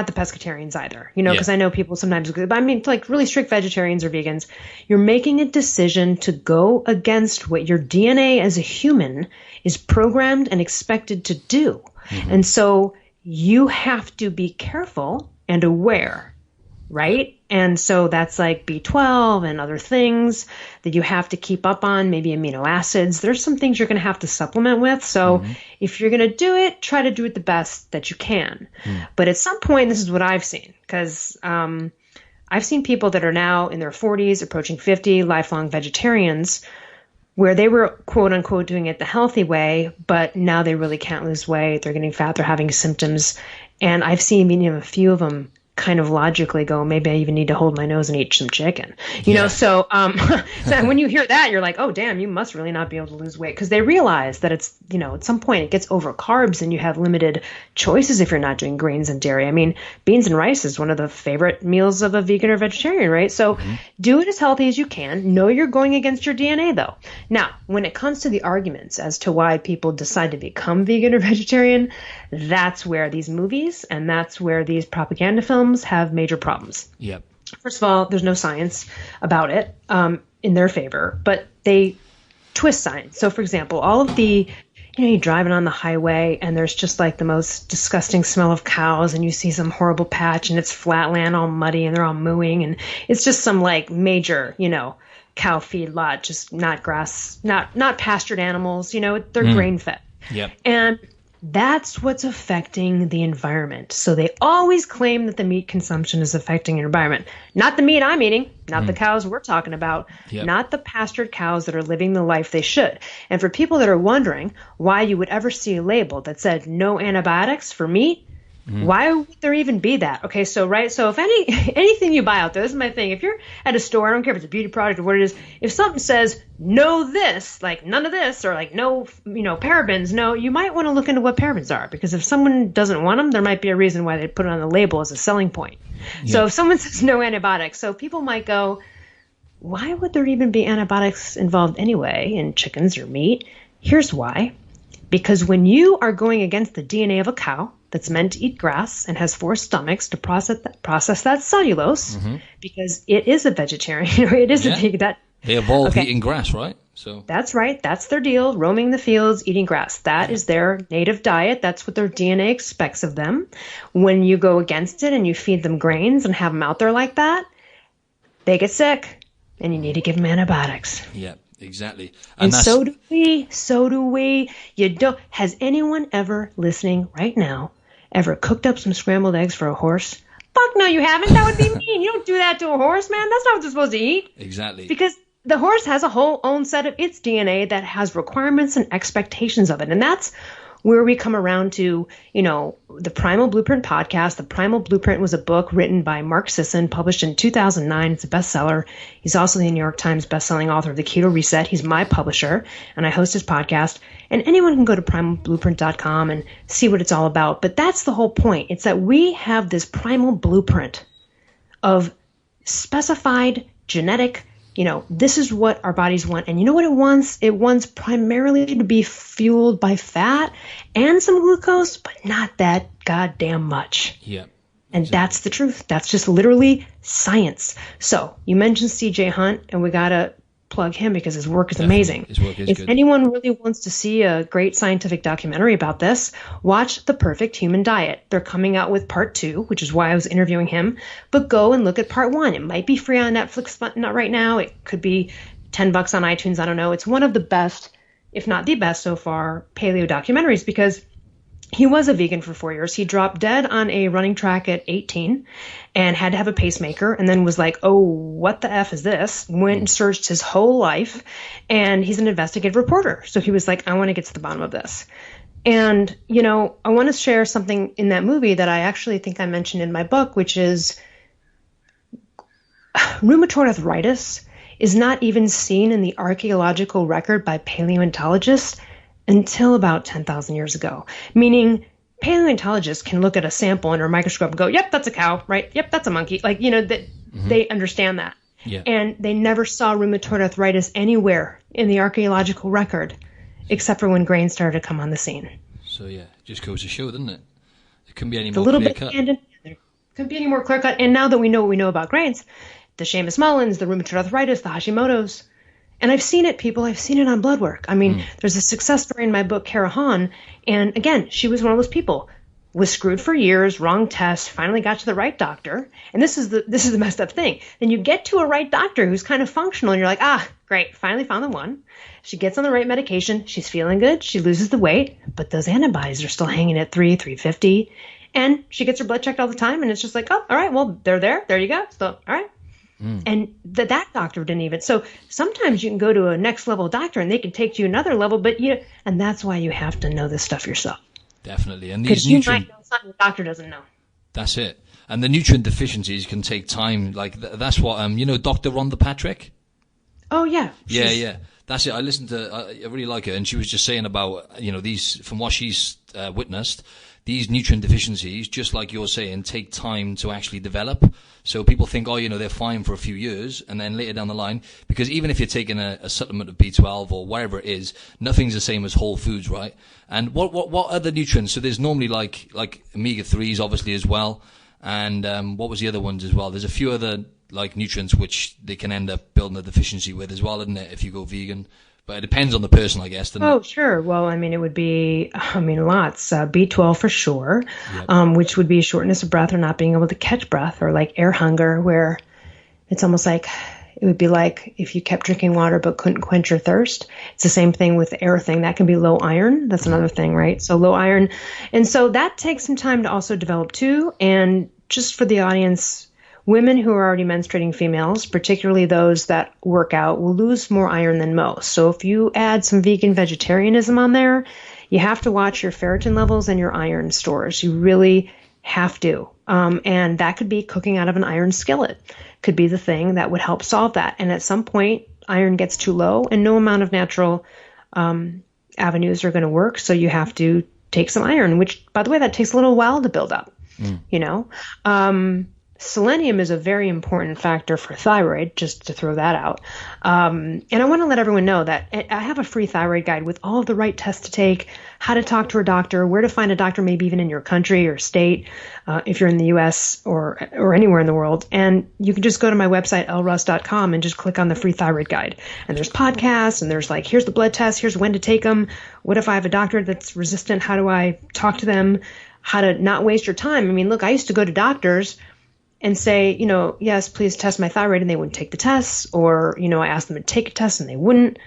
Speaker 3: the pescatarians either, because I know people sometimes, but I mean, like really strict vegetarians or vegans, you're making a decision to go against what your DNA as a human is programmed and expected to do. Mm-hmm. And so you have to be careful and aware, right? And so that's like B12 and other things that you have to keep up on, maybe amino acids. There's some things you're going to have to supplement with. So if you're going to do it, try to do it the best that you can. But at some point, this is what I've seen, because I've seen people that are now in their 40s, approaching 50, lifelong vegetarians, where they were, quote unquote, doing it the healthy way, but now they really can't lose weight. They're getting fat. They're having symptoms. And I've seen a few of them kind of logically go, maybe I even need to hold my nose and eat some chicken, so when you hear that, you're like, oh damn, you must really not be able to lose weight, because they realize that it's, at some point it gets over carbs and you have limited choices if you're not doing grains and dairy. I mean, beans and rice is one of the favorite meals of a vegan or vegetarian, right? So do it as healthy as you can. Know you're going against your DNA though. Now, when it comes to the arguments as to why people decide to become vegan or vegetarian, that's where these movies and that's where these propaganda films have major problems.
Speaker 2: Yep.
Speaker 3: First of all, there's no science about it in their favor, but they twist science. So, for example, all of the, you're driving on the highway and there's just like the most disgusting smell of cows, and you see some horrible patch and it's flat land all muddy and they're all mooing, and it's just some like major, cow feed lot, just not grass, not pastured animals, they're grain fed.
Speaker 2: Yep.
Speaker 3: And that's what's affecting the environment. So they always claim that the meat consumption is affecting your environment. Not the meat I'm eating, not the cows we're talking about, not the pastured cows that are living the life they should. And for people that are wondering why you would ever see a label that said no antibiotics for meat, why would there even be that? Okay, so if anything you buy out there, this is my thing. If you're at a store, I don't care if it's a beauty product or what it is, if something says no this, like none of this, or like no, parabens, no, you might want to look into what parabens are, because if someone doesn't want them, there might be a reason why they put it on the label as a selling point. Yeah. So if someone says no antibiotics, so people might go, why would there even be antibiotics involved anyway in chickens or meat? Here's why. Because when you are going against the DNA of a cow that's meant to eat grass and has 4 stomachs to process that cellulose, because it is a vegetarian, it is a vegan.
Speaker 2: They evolved eating grass, right? So
Speaker 3: that's right. That's their deal. Roaming the fields, eating grass. That is their native diet. That's what their DNA expects of them. When you go against it and you feed them grains and have them out there like that, they get sick, and you need to give them antibiotics.
Speaker 2: Yeah. Exactly.
Speaker 3: And so do we. Has anyone ever listening right now ever cooked up some scrambled eggs for a horse? Fuck no, you haven't. That would be mean. You don't do that to a horse, man. That's not what they're supposed to eat.
Speaker 2: Exactly.
Speaker 3: Because the horse has a whole own set of its DNA that has requirements and expectations of it. And that's where we come around to, the Primal Blueprint podcast. The Primal Blueprint was a book written by Mark Sisson, published in 2009. It's a bestseller. He's also the New York Times bestselling author of The Keto Reset. He's my publisher, and I host his podcast. And anyone can go to primalblueprint.com and see what it's all about. But that's the whole point. It's that we have this primal blueprint of specified genetic, this is what our bodies want. And you know what it wants? It wants primarily to be fueled by fat and some glucose, but not that goddamn much.
Speaker 2: Yeah.
Speaker 3: And that's the truth. That's just literally science. So you mentioned CJ Hunt, and we got to plug him because his work is amazing.
Speaker 2: His work is
Speaker 3: if
Speaker 2: good.
Speaker 3: anyone really wants to see a great scientific documentary about this, watch The Perfect Human Diet. They're coming out with part 2, which is why I was interviewing him. But go and look at part 1. It might be free on Netflix, but not right now. It could be $10 on iTunes. I don't know. It's one of the best, if not the best so far, paleo documentaries, because he was a vegan for 4 years. He dropped dead on a running track at 18 and had to have a pacemaker, and then was like, oh, what the F is this? Went and searched his whole life, and he's an investigative reporter. So he was like, I want to get to the bottom of this. And, you know, I want to share something in that movie that I actually think I mentioned in my book, which is rheumatoid arthritis is not even seen in the archaeological record by paleontologists until about 10,000 years ago. Meaning paleontologists can look at a sample under a microscope and go, yep, that's a cow, right? Yep, that's a monkey. Like, you know, that they understand that.
Speaker 2: Yeah.
Speaker 3: And they never saw rheumatoid arthritis anywhere in the archaeological record, except for when grains started to come on the scene.
Speaker 2: So, yeah, it just goes to show, doesn't it? It couldn't be any
Speaker 3: It's
Speaker 2: more
Speaker 3: a little
Speaker 2: clear
Speaker 3: bit
Speaker 2: cut.
Speaker 3: there couldn't be any more clear cut. And now that we know what we know about grains, the Seamus Mullins, the rheumatoid arthritis, the Hashimoto's, and I've seen it, people. I've seen it on blood work. I mean, there's a success story in my book, Kara Hahn. And again, she was one of those people. Was screwed for years, wrong test, finally got to the right doctor. And this is the messed up thing. Then you get to a right doctor who's kind of functional, and you're like, ah, great, finally found the one. She gets on the right medication. She's feeling good. She loses the weight. But those antibodies are still hanging at 350. And she gets her blood checked all the time. And it's just like, oh, all right, well, they're there. There you go. So, all right. And that doctor didn't even. So sometimes you can go to a next level doctor and they can take you another level, and that's why you have to know this stuff yourself.
Speaker 2: Definitely. And
Speaker 3: Because
Speaker 2: these
Speaker 3: you
Speaker 2: nutrient,
Speaker 3: might know something the doctor doesn't know.
Speaker 2: that's it. And the nutrient deficiencies can take time. Like that's what you know, Dr. Rhonda Patrick.
Speaker 3: Oh yeah.
Speaker 2: Yeah. That's it. I listened to. I really like her, and she was just saying about, you know, these, from what she's witnessed, these nutrient deficiencies, just like you're saying, take time to actually develop. So people think, oh, you know, they're fine for a few years, and then later down the line, because even if you're taking a supplement of B12 or whatever it is, nothing's the same as whole foods, right? And what other nutrients? So there's normally like omega-3s, obviously, as well. And what was the other ones as well? There's a few other like nutrients which they can end up building a deficiency with as well, isn't it, if you go vegan? But it depends on the person, I guess, doesn't it?
Speaker 3: Oh, sure. Well, I mean, it would be, lots. B12 for sure, which would be shortness of breath or not being able to catch breath, or like air hunger, where it's almost like, it would be like if you kept drinking water but couldn't quench your thirst. It's the same thing with the air thing. That can be low iron. That's another thing, right? So low iron. And so that takes some time to also develop too. And just for the audience, women who are already menstruating females, particularly those that work out, will lose more iron than most. So if you add some vegan vegetarianism on there, you have to watch your ferritin levels and your iron stores. You really have to. And that could be cooking out of an iron skillet. Could be the thing that would help solve that. And at some point, iron gets too low, and no amount of natural avenues are going to work. So you have to take some iron, which, by the way, that takes a little while to build up, you know. Selenium is a very important factor for thyroid, just to throw that out. And I want to let everyone know that I have a free thyroid guide with all of the right tests to take, how to talk to a doctor, where to find a doctor, maybe even in your country or state, if you're in the U.S. or anywhere in the world. And you can just go to my website, elleruss.com, and just click on the free thyroid guide. And there's podcasts, and there's like, here's the blood test, here's when to take them. What if I have a doctor that's resistant? How do I talk to them? How to not waste your time? I mean, look, I used to go to doctors and say, you know, yes, please test my thyroid, and they wouldn't take the tests, or, you know, I asked them to take a test and they wouldn't.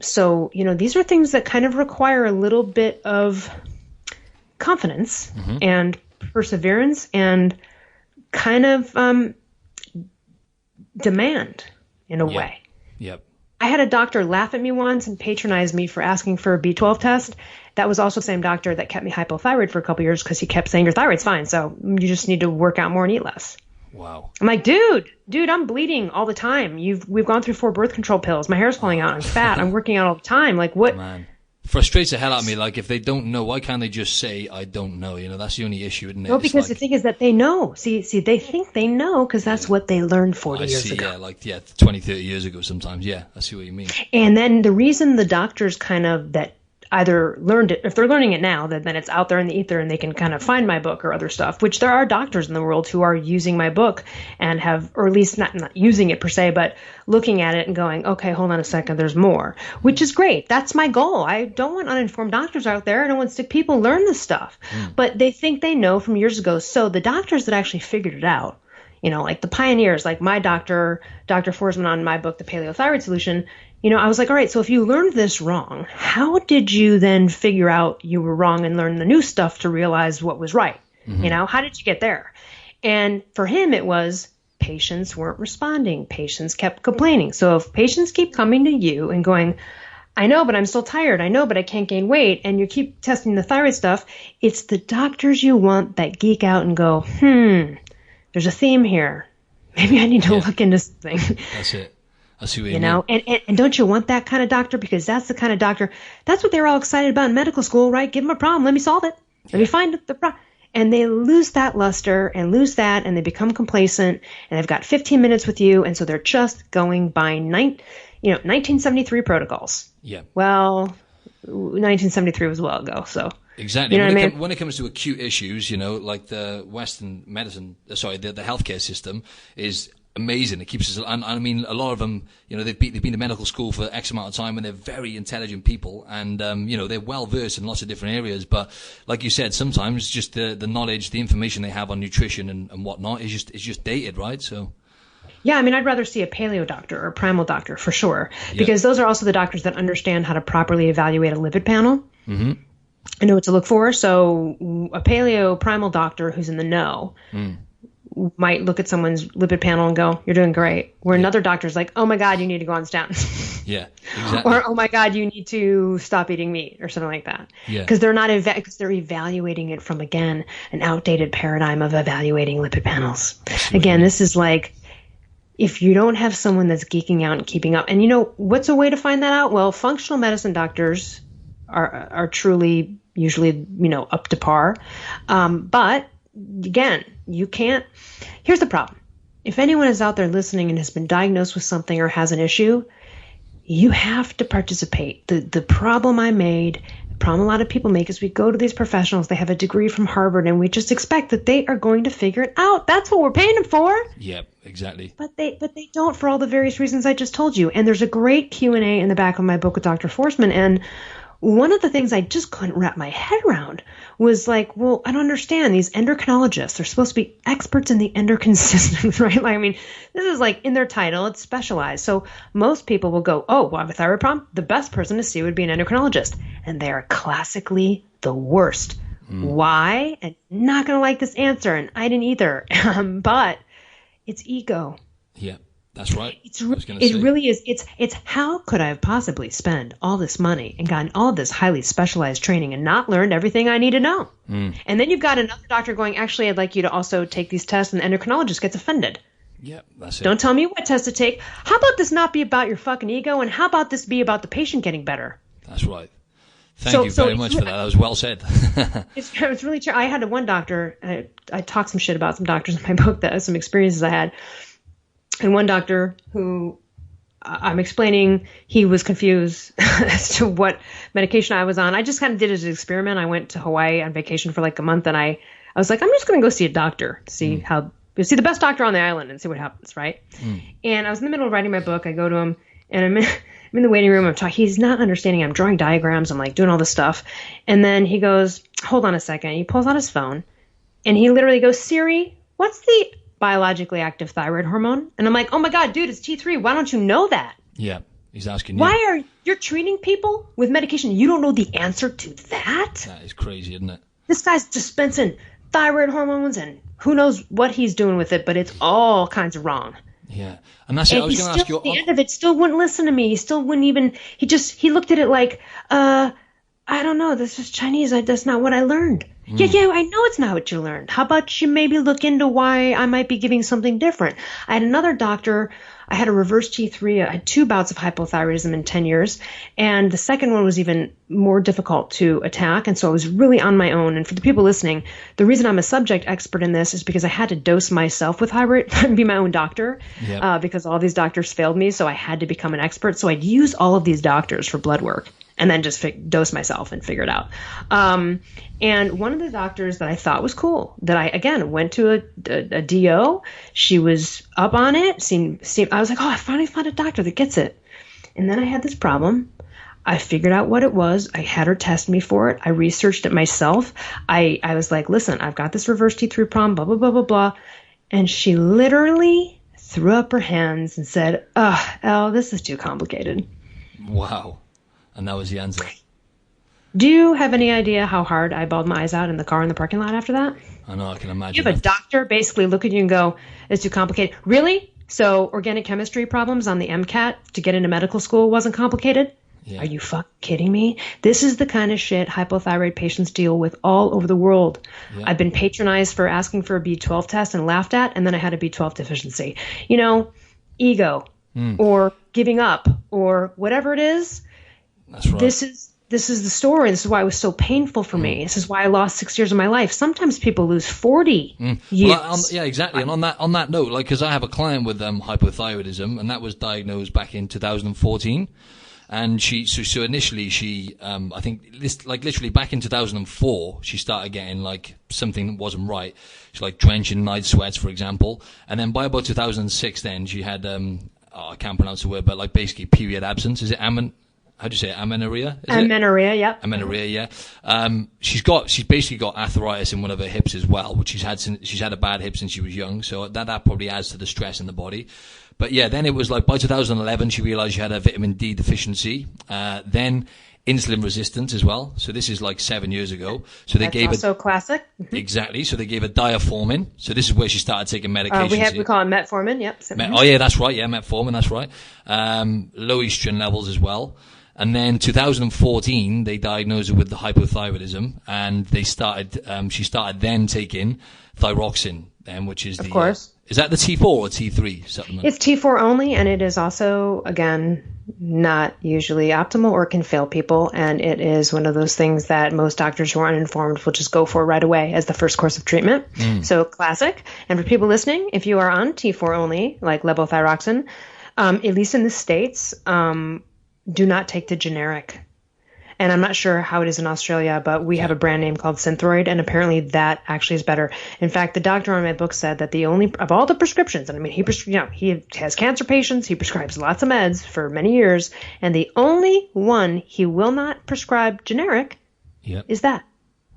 Speaker 3: So, you know, these are things that kind of require a little bit of confidence and perseverance and kind of demand in a way.
Speaker 2: Yep.
Speaker 3: I had a doctor laugh at me once and patronize me for asking for a B12 test. That was also the same doctor that kept me hypothyroid for a couple of years, because he kept saying your thyroid's fine, so you just need to work out more and eat less.
Speaker 2: Wow.
Speaker 3: I'm like, dude, I'm bleeding all the time. We've gone through 4 birth control pills. My hair's falling out. I'm fat. I'm working out all the time. Like, what?
Speaker 2: Man. Frustrates the hell out of me. Like, if they don't know, why can't they just say, I don't know? You know, that's the only issue, isn't it?
Speaker 3: No, because the thing is that they know. See, they think they know because that's what they learned 40 years ago.
Speaker 2: Yeah, 20, 30 years ago sometimes. Yeah, I see what you mean.
Speaker 3: And then the reason the doctors kind of that either learned it, if they're learning it now, then it's out there in the ether and they can kind of find my book or other stuff, which there are doctors in the world who are using my book and have, or at least not using it per se, but looking at it and going, okay, hold on a second, there's more, which is great. That's my goal. I don't want uninformed doctors out there. I don't want sick people learn this stuff, but they think they know from years ago. So the doctors that actually figured it out, like the pioneers, like my doctor, Dr. Forsman on my book, The Paleo Thyroid Solution, I was like, all right, so if you learned this wrong, how did you then figure out you were wrong and learn the new stuff to realize what was right? How did you get there? And for him, it was patients weren't responding. Patients kept complaining. So if patients keep coming to you and going, I know, but I'm still tired. I know, but I can't gain weight. And you keep testing the thyroid stuff. It's the doctors you want that geek out and go, there's a theme here. Maybe I need to look into something.
Speaker 2: That's it. I see what you mean.
Speaker 3: And don't you want that kind of doctor? Because that's the kind of doctor, that's what they were all excited about in medical school, right? Give them a problem. Let me solve it. Let me find the problem. And they lose that luster and lose that, and they become complacent, and they've got 15 minutes with you. And so they're just going by 1973 protocols. Yeah. Well, 1973 was a while ago. So
Speaker 2: exactly. When it comes to acute issues, like the Western medicine, the healthcare system is amazing. It keeps us, and I mean, a lot of them, they've been to medical school for X amount of time, and they're very intelligent people, and they're well versed in lots of different areas. But like you said, sometimes just the knowledge, the information they have on nutrition and whatnot is just dated, right? So.
Speaker 3: Yeah, I mean, I'd rather see a paleo doctor or a primal doctor for sure, because those are also the doctors that understand how to properly evaluate a lipid panel. Mm-hmm. I know what to look for. So a paleo primal doctor who's in the know might look at someone's lipid panel and go, you're doing great. Where another doctor's like, oh my God, you need to go on statins.
Speaker 2: Yeah, exactly.
Speaker 3: Or, oh my God, you need to stop eating meat or something like that. Yeah. Because they're not, because they're evaluating it from, again, an outdated paradigm of evaluating lipid panels. Again, this is like, if you don't have someone that's geeking out and keeping up, and what's a way to find that out? Well, functional medicine doctors are truly usually, up to par. But again, you can't. Here's the problem. If anyone is out there listening and has been diagnosed with something or has an issue, you have to participate. The problem I made, the problem a lot of people make is we go to these professionals, they have a degree from Harvard, and we just expect that they are going to figure it out. That's what we're paying them for.
Speaker 2: Yep, exactly.
Speaker 3: But they don't, for all the various reasons I just told you. And there's a great Q&A in the back of my book with Dr. Forsman, and one of the things I just couldn't wrap my head around was like, well, I don't understand. These endocrinologists are supposed to be experts in the endocrine system, right? Like, I mean, this is like in their title, it's specialized. So most people will go, oh, well, I have a thyroid problem. The best person to see would be an endocrinologist. And they're classically the worst. Why? And not going to like this answer. And I didn't either. But it's ego.
Speaker 2: Yeah. That's right.
Speaker 3: It really is. It's how could I have possibly spent all this money and gotten all this highly specialized training and not learned everything I need to know? And then you've got another doctor going, actually, I'd like you to also take these tests, and the endocrinologist gets offended.
Speaker 2: Yeah, that's it.
Speaker 3: Don't tell me what test to take. How about this not be about your fucking ego, and how about this be about the patient getting better?
Speaker 2: That's right. Thank you very much for that. That was well said.
Speaker 3: It's really true. I had one doctor, I talked some shit about some doctors in my book, that some experiences I had. And one doctor who I'm explaining, he was confused as to what medication I was on. I just kind of did it as an experiment. I went to Hawaii on vacation for like a month, and I was like, I'm just going to go see a doctor, see the best doctor on the island and see what happens, right? And I was in the middle of writing my book. I go to him, and I'm in the waiting room. I'm talking. He's not understanding. I'm drawing diagrams. I'm like doing all this stuff. And then he goes, hold on a second. He pulls out his phone, and he literally goes, Siri, what's the biologically active thyroid hormone? And I'm like, oh my God, dude, it's T3. Why don't you know that?
Speaker 2: Yeah, he's asking you.
Speaker 3: Why are you treating people with medication? You don't know the answer to that?
Speaker 2: That is crazy, isn't it?
Speaker 3: This guy's dispensing thyroid hormones, and who knows what he's doing with it, but it's all kinds of wrong.
Speaker 2: Yeah, and that's it. I was going to ask you.
Speaker 3: At the end of it, still wouldn't listen to me. He still wouldn't even. He looked at it like, I don't know. This is Chinese. That's not what I learned. Yeah, I know it's not what you learned. How about you maybe look into why I might be giving something different? I had another doctor. I had a reverse T3. I had 2 bouts of hypothyroidism in 10 years. And the second one was even more difficult to attack. And so I was really on my own. And for the people listening, the reason I'm a subject expert in this is because I had to dose myself with thyroid and be my own doctor because all these doctors failed me. So I had to become an expert. So I'd use all of these doctors for blood work. and then just dose myself and figure it out. And one of the doctors that I thought was cool, that I, again, went to a DO, she was up on it, I was like, oh, I finally found a doctor that gets it. And then I had this problem. I figured out what it was. I had her test me for it. I researched it myself. I was like, listen, I've got this reverse T3 problem, blah, blah, blah, blah, blah. And she literally threw up her hands and said, oh, Elle, this is too complicated.
Speaker 2: Wow. And that was the answer.
Speaker 3: Do you have any idea how hard I bawled my eyes out in the car in the parking lot after that?
Speaker 2: I know, I can imagine.
Speaker 3: You have a doctor basically look at you and go, it's too complicated. Really? So organic chemistry problems on the MCAT to get into medical school wasn't complicated? Yeah. Are you fucking kidding me? This is the kind of shit hypothyroid patients deal with all over the world. Yeah. I've been patronized for asking for a B12 test and laughed at, and then I had a B12 deficiency. You know, ego or giving up or whatever it is.
Speaker 2: That's right.
Speaker 3: This is the story. This is why it was so painful for me. This is why I lost 6 years of my life. Sometimes people lose 40 years.
Speaker 2: Well, yeah, exactly. And on that note, like, because I have a client with hypothyroidism, and that was diagnosed back in 2014. And so initially I think literally back in 2004, she started getting like something that wasn't right. She like drenching night sweats, for example. And then by about 2006, then she had, I can't pronounce the word, but like basically period absence. Is it how do you say it? Amenorrhea?
Speaker 3: Amenorrhea, yep.
Speaker 2: Amenorrhea, yeah. She's basically got arthritis in one of her hips as well, which she's had a bad hip since she was young. So that probably adds to the stress in the body. But yeah, then it was like by 2011, she realized she had a vitamin D deficiency. Then insulin resistance as well. So this is like 7 years ago. So they gave
Speaker 3: also classic. Mm-hmm.
Speaker 2: Exactly. So they gave her diaformin. So this is where she started taking medication.
Speaker 3: We call it metformin. Yep.
Speaker 2: Oh yeah, that's right. Yeah, metformin. That's right. Low estrogen levels as well. And then 2014, they diagnosed her with the hypothyroidism, and she started then taking thyroxine, which is
Speaker 3: of course.
Speaker 2: Is that the T4 or T3 supplement?
Speaker 3: It's T4 only, and it is also, again, not usually optimal or can fail people. And it is one of those things that most doctors who are uninformed will just go for right away as the first course of treatment. So classic. And for people listening, if you are on T4 only, like levothyroxine, at least in the States, do not take the generic. And I'm not sure how it is in Australia, but we have a brand name called Synthroid, and apparently that actually is better. In fact, the doctor on my book said that of all the prescriptions, and I mean, he has cancer patients, he prescribes lots of meds for many years, and the only one he will not prescribe generic is that.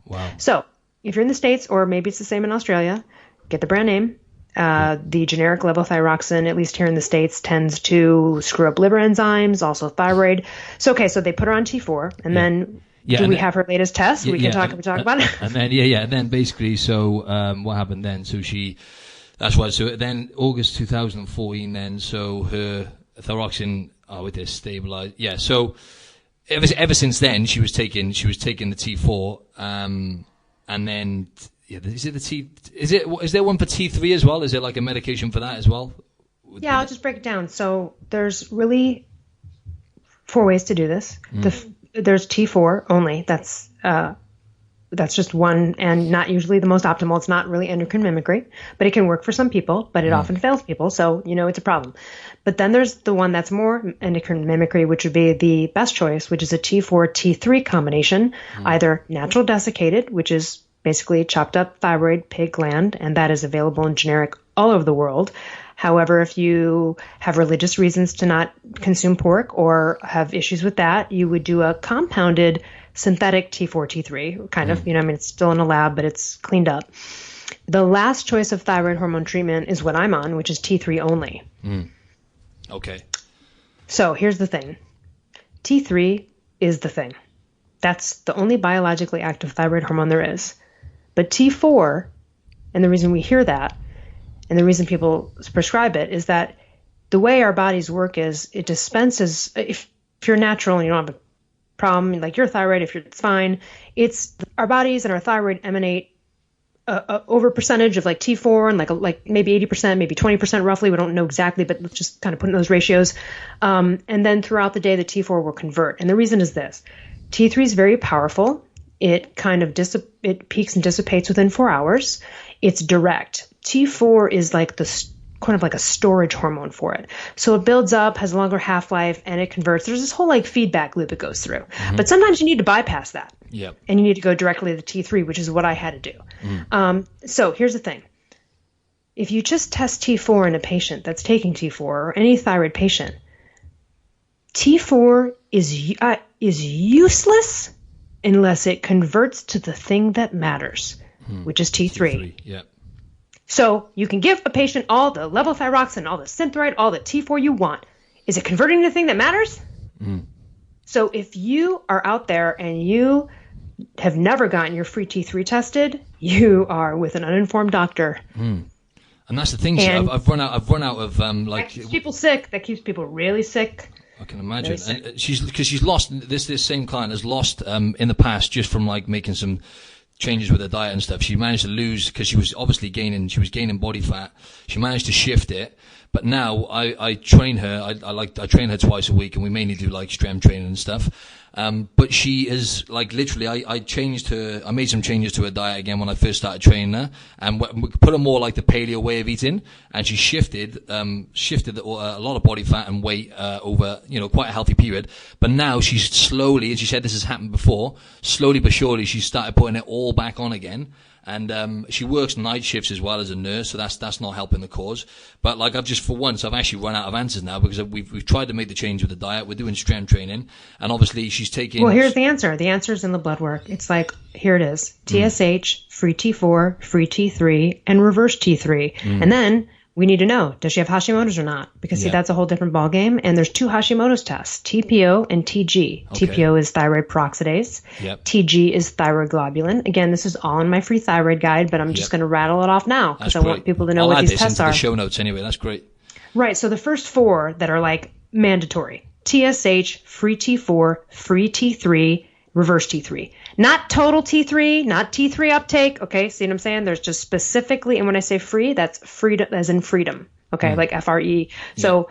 Speaker 2: Wow.
Speaker 3: So if you're in the States, or maybe it's the same in Australia, get the brand name. The generic levothyroxine, at least here in the States, tends to screw up liver enzymes, also thyroid. So they put her on T4, and then we have her latest test? We can talk about it.
Speaker 2: And then, and then basically, what happened then? So then August 2014 then, so her thyroxine, with this stabilized. Yeah, so ever since then, she was taking the T4, and then... Yeah, is there one for T3 as well? Is there like a medication for that as well?
Speaker 3: Yeah, I'll just break it down. So there's really 4 ways to do this. There's T4 only. That's just one, and not usually the most optimal. It's not really endocrine mimicry, but it can work for some people, but it often fails people. So, it's a problem. But then there's the one that's more endocrine mimicry, which would be the best choice, which is a T4, T3 combination, either natural desiccated, which is basically chopped up thyroid pig gland, and that is available in generic all over the world. However, if you have religious reasons to not consume pork or have issues with that, you would do a compounded synthetic T4, T3, kind of, it's still in a lab, but it's cleaned up. The last choice of thyroid hormone treatment is what I'm on, which is T3 only.
Speaker 2: Okay.
Speaker 3: So here's the thing. T3 is the thing. That's the only biologically active thyroid hormone there is. But T4, and the reason we hear that, and the reason people prescribe it, is that the way our bodies work is it dispenses, if you're natural and you don't have a problem, like your thyroid, it's fine, it's our bodies and our thyroid emanate a over percentage of like T4 and like maybe 80%, maybe 20% roughly. We don't know exactly, but let's just kind of put in those ratios. And then throughout the day, the T4 will convert. And the reason is this. T3 is very powerful. It kind of it peaks and dissipates within 4 hours. It's direct. T4 is like the kind of like a storage hormone for it. So it builds up, has a longer half-life, and it converts. There's this whole like feedback loop it goes through. But sometimes you need to bypass that.
Speaker 2: Yep.
Speaker 3: And you need to go directly to the T3, which is what I had to do. So here's the thing. If you just test T4 in a patient that's taking T4 or any thyroid patient, T4 is useless unless it converts to the thing that matters, which is T3.
Speaker 2: Yep.
Speaker 3: So you can give a patient all the levothyroxine, all the Synthroid, all the T4 you want. Is it converting to the thing that matters? So if you are out there and you have never gotten your free T3 tested, you are with an uninformed doctor.
Speaker 2: And that's the thing. I've run out of like.
Speaker 3: That keeps people sick. That keeps people really sick.
Speaker 2: I can imagine. And she's lost this same client has lost in the past just from like making some changes with her diet and stuff. She managed to lose because she was obviously gaining body fat. She managed to shift it, but now I train her. I train her twice a week, and we mainly do like strength training and stuff. But she is like literally, I made some changes to her diet again when I first started training her, and put her more like the paleo way of eating, and she shifted a lot of body fat and weight over quite a healthy period. But now she's slowly, and she said this has happened before, slowly but surely she's started putting it all back on again. And she works night shifts as well as a nurse, so that's not helping the cause. But like I've actually run out of answers now because we've tried to make the change with the diet. We're doing strength training, and obviously she's taking. Well,
Speaker 3: here's the answer. The answer is in the blood work. It's like here it is: TSH, free T4, free T3, and reverse T3, and then we need to know, does she have Hashimoto's or not? Because see, that's a whole different ballgame. And there's two Hashimoto's tests, TPO and TG. Okay. TPO is thyroid peroxidase. Yep. TG is thyroid globulin. Again, this is all in my free thyroid guide, but I'm just going to rattle it off now because I want people to know what these tests are.
Speaker 2: The show notes anyway. That's great.
Speaker 3: Right. So the first four that are like mandatory: TSH, free T4, free T3, reverse T3. Not total T3, not T3 uptake. Okay, see what I'm saying? There's just specifically, and when I say free, that's freedom as in freedom. Okay, like FRE. So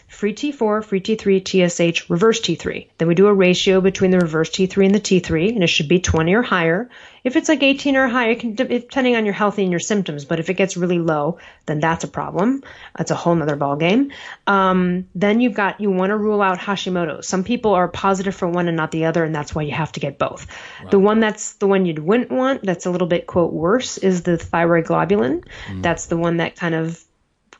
Speaker 3: free T4, free T3, TSH, reverse T3. Then we do a ratio between the reverse T3 and the T3, and it should be 20 or higher. If it's like 18 or higher, depending on your health and your symptoms, but if it gets really low, then that's a problem. That's a whole nother ballgame. Then you want to rule out Hashimoto's. Some people are positive for one and not the other, and that's why you have to get both. Right. The one you wouldn't want, that's a little bit, quote, worse, is the thyroid globulin. That's the one that kind of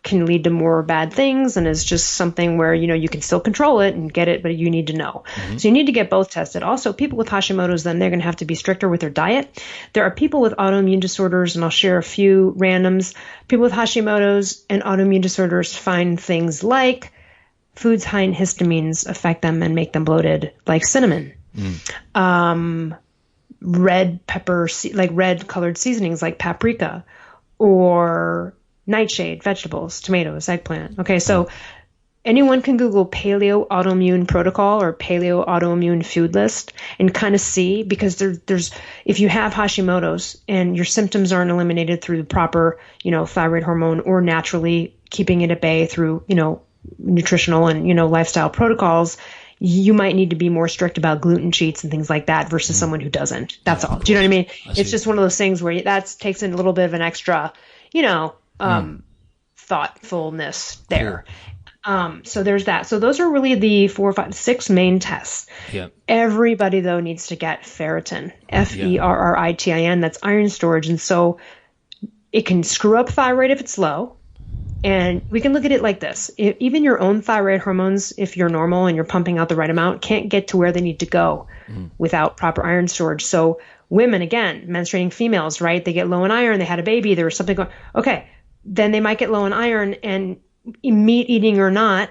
Speaker 3: can lead to more bad things and is just something where, you can still control it and get it, but you need to know. So you need to get both tested. Also, people with Hashimoto's, then they're going to have to be stricter with their diet. There are people with autoimmune disorders, and I'll share a few randoms. People with Hashimoto's and autoimmune disorders find things like foods high in histamines affect them and make them bloated, like cinnamon. Red pepper, like red colored seasonings like paprika, or nightshade, vegetables, tomatoes, eggplant. Okay, so anyone can Google paleo autoimmune protocol or paleo autoimmune food list and kind of see, because there's if you have Hashimoto's and your symptoms aren't eliminated through the proper, thyroid hormone or naturally keeping it at bay through, nutritional and, lifestyle protocols, you might need to be more strict about gluten cheats and things like that versus someone who doesn't. That's all. Do you know what I mean? It's just one of those things where that takes in a little bit of an extra, thoughtfulness there. So there's that. So those are really the 4, 5, 6 main tests. Yep. Everybody though needs to get ferritin, Ferritin. That's iron storage. And so it can screw up thyroid if it's low. And we can look at it like this. Even your own thyroid hormones, if you're normal and you're pumping out the right amount, can't get to where they need to go without proper iron storage. So women, again, menstruating females, right? They get low in iron. They had a baby. There was something going. Okay. Then they might get low in iron, and meat eating or not,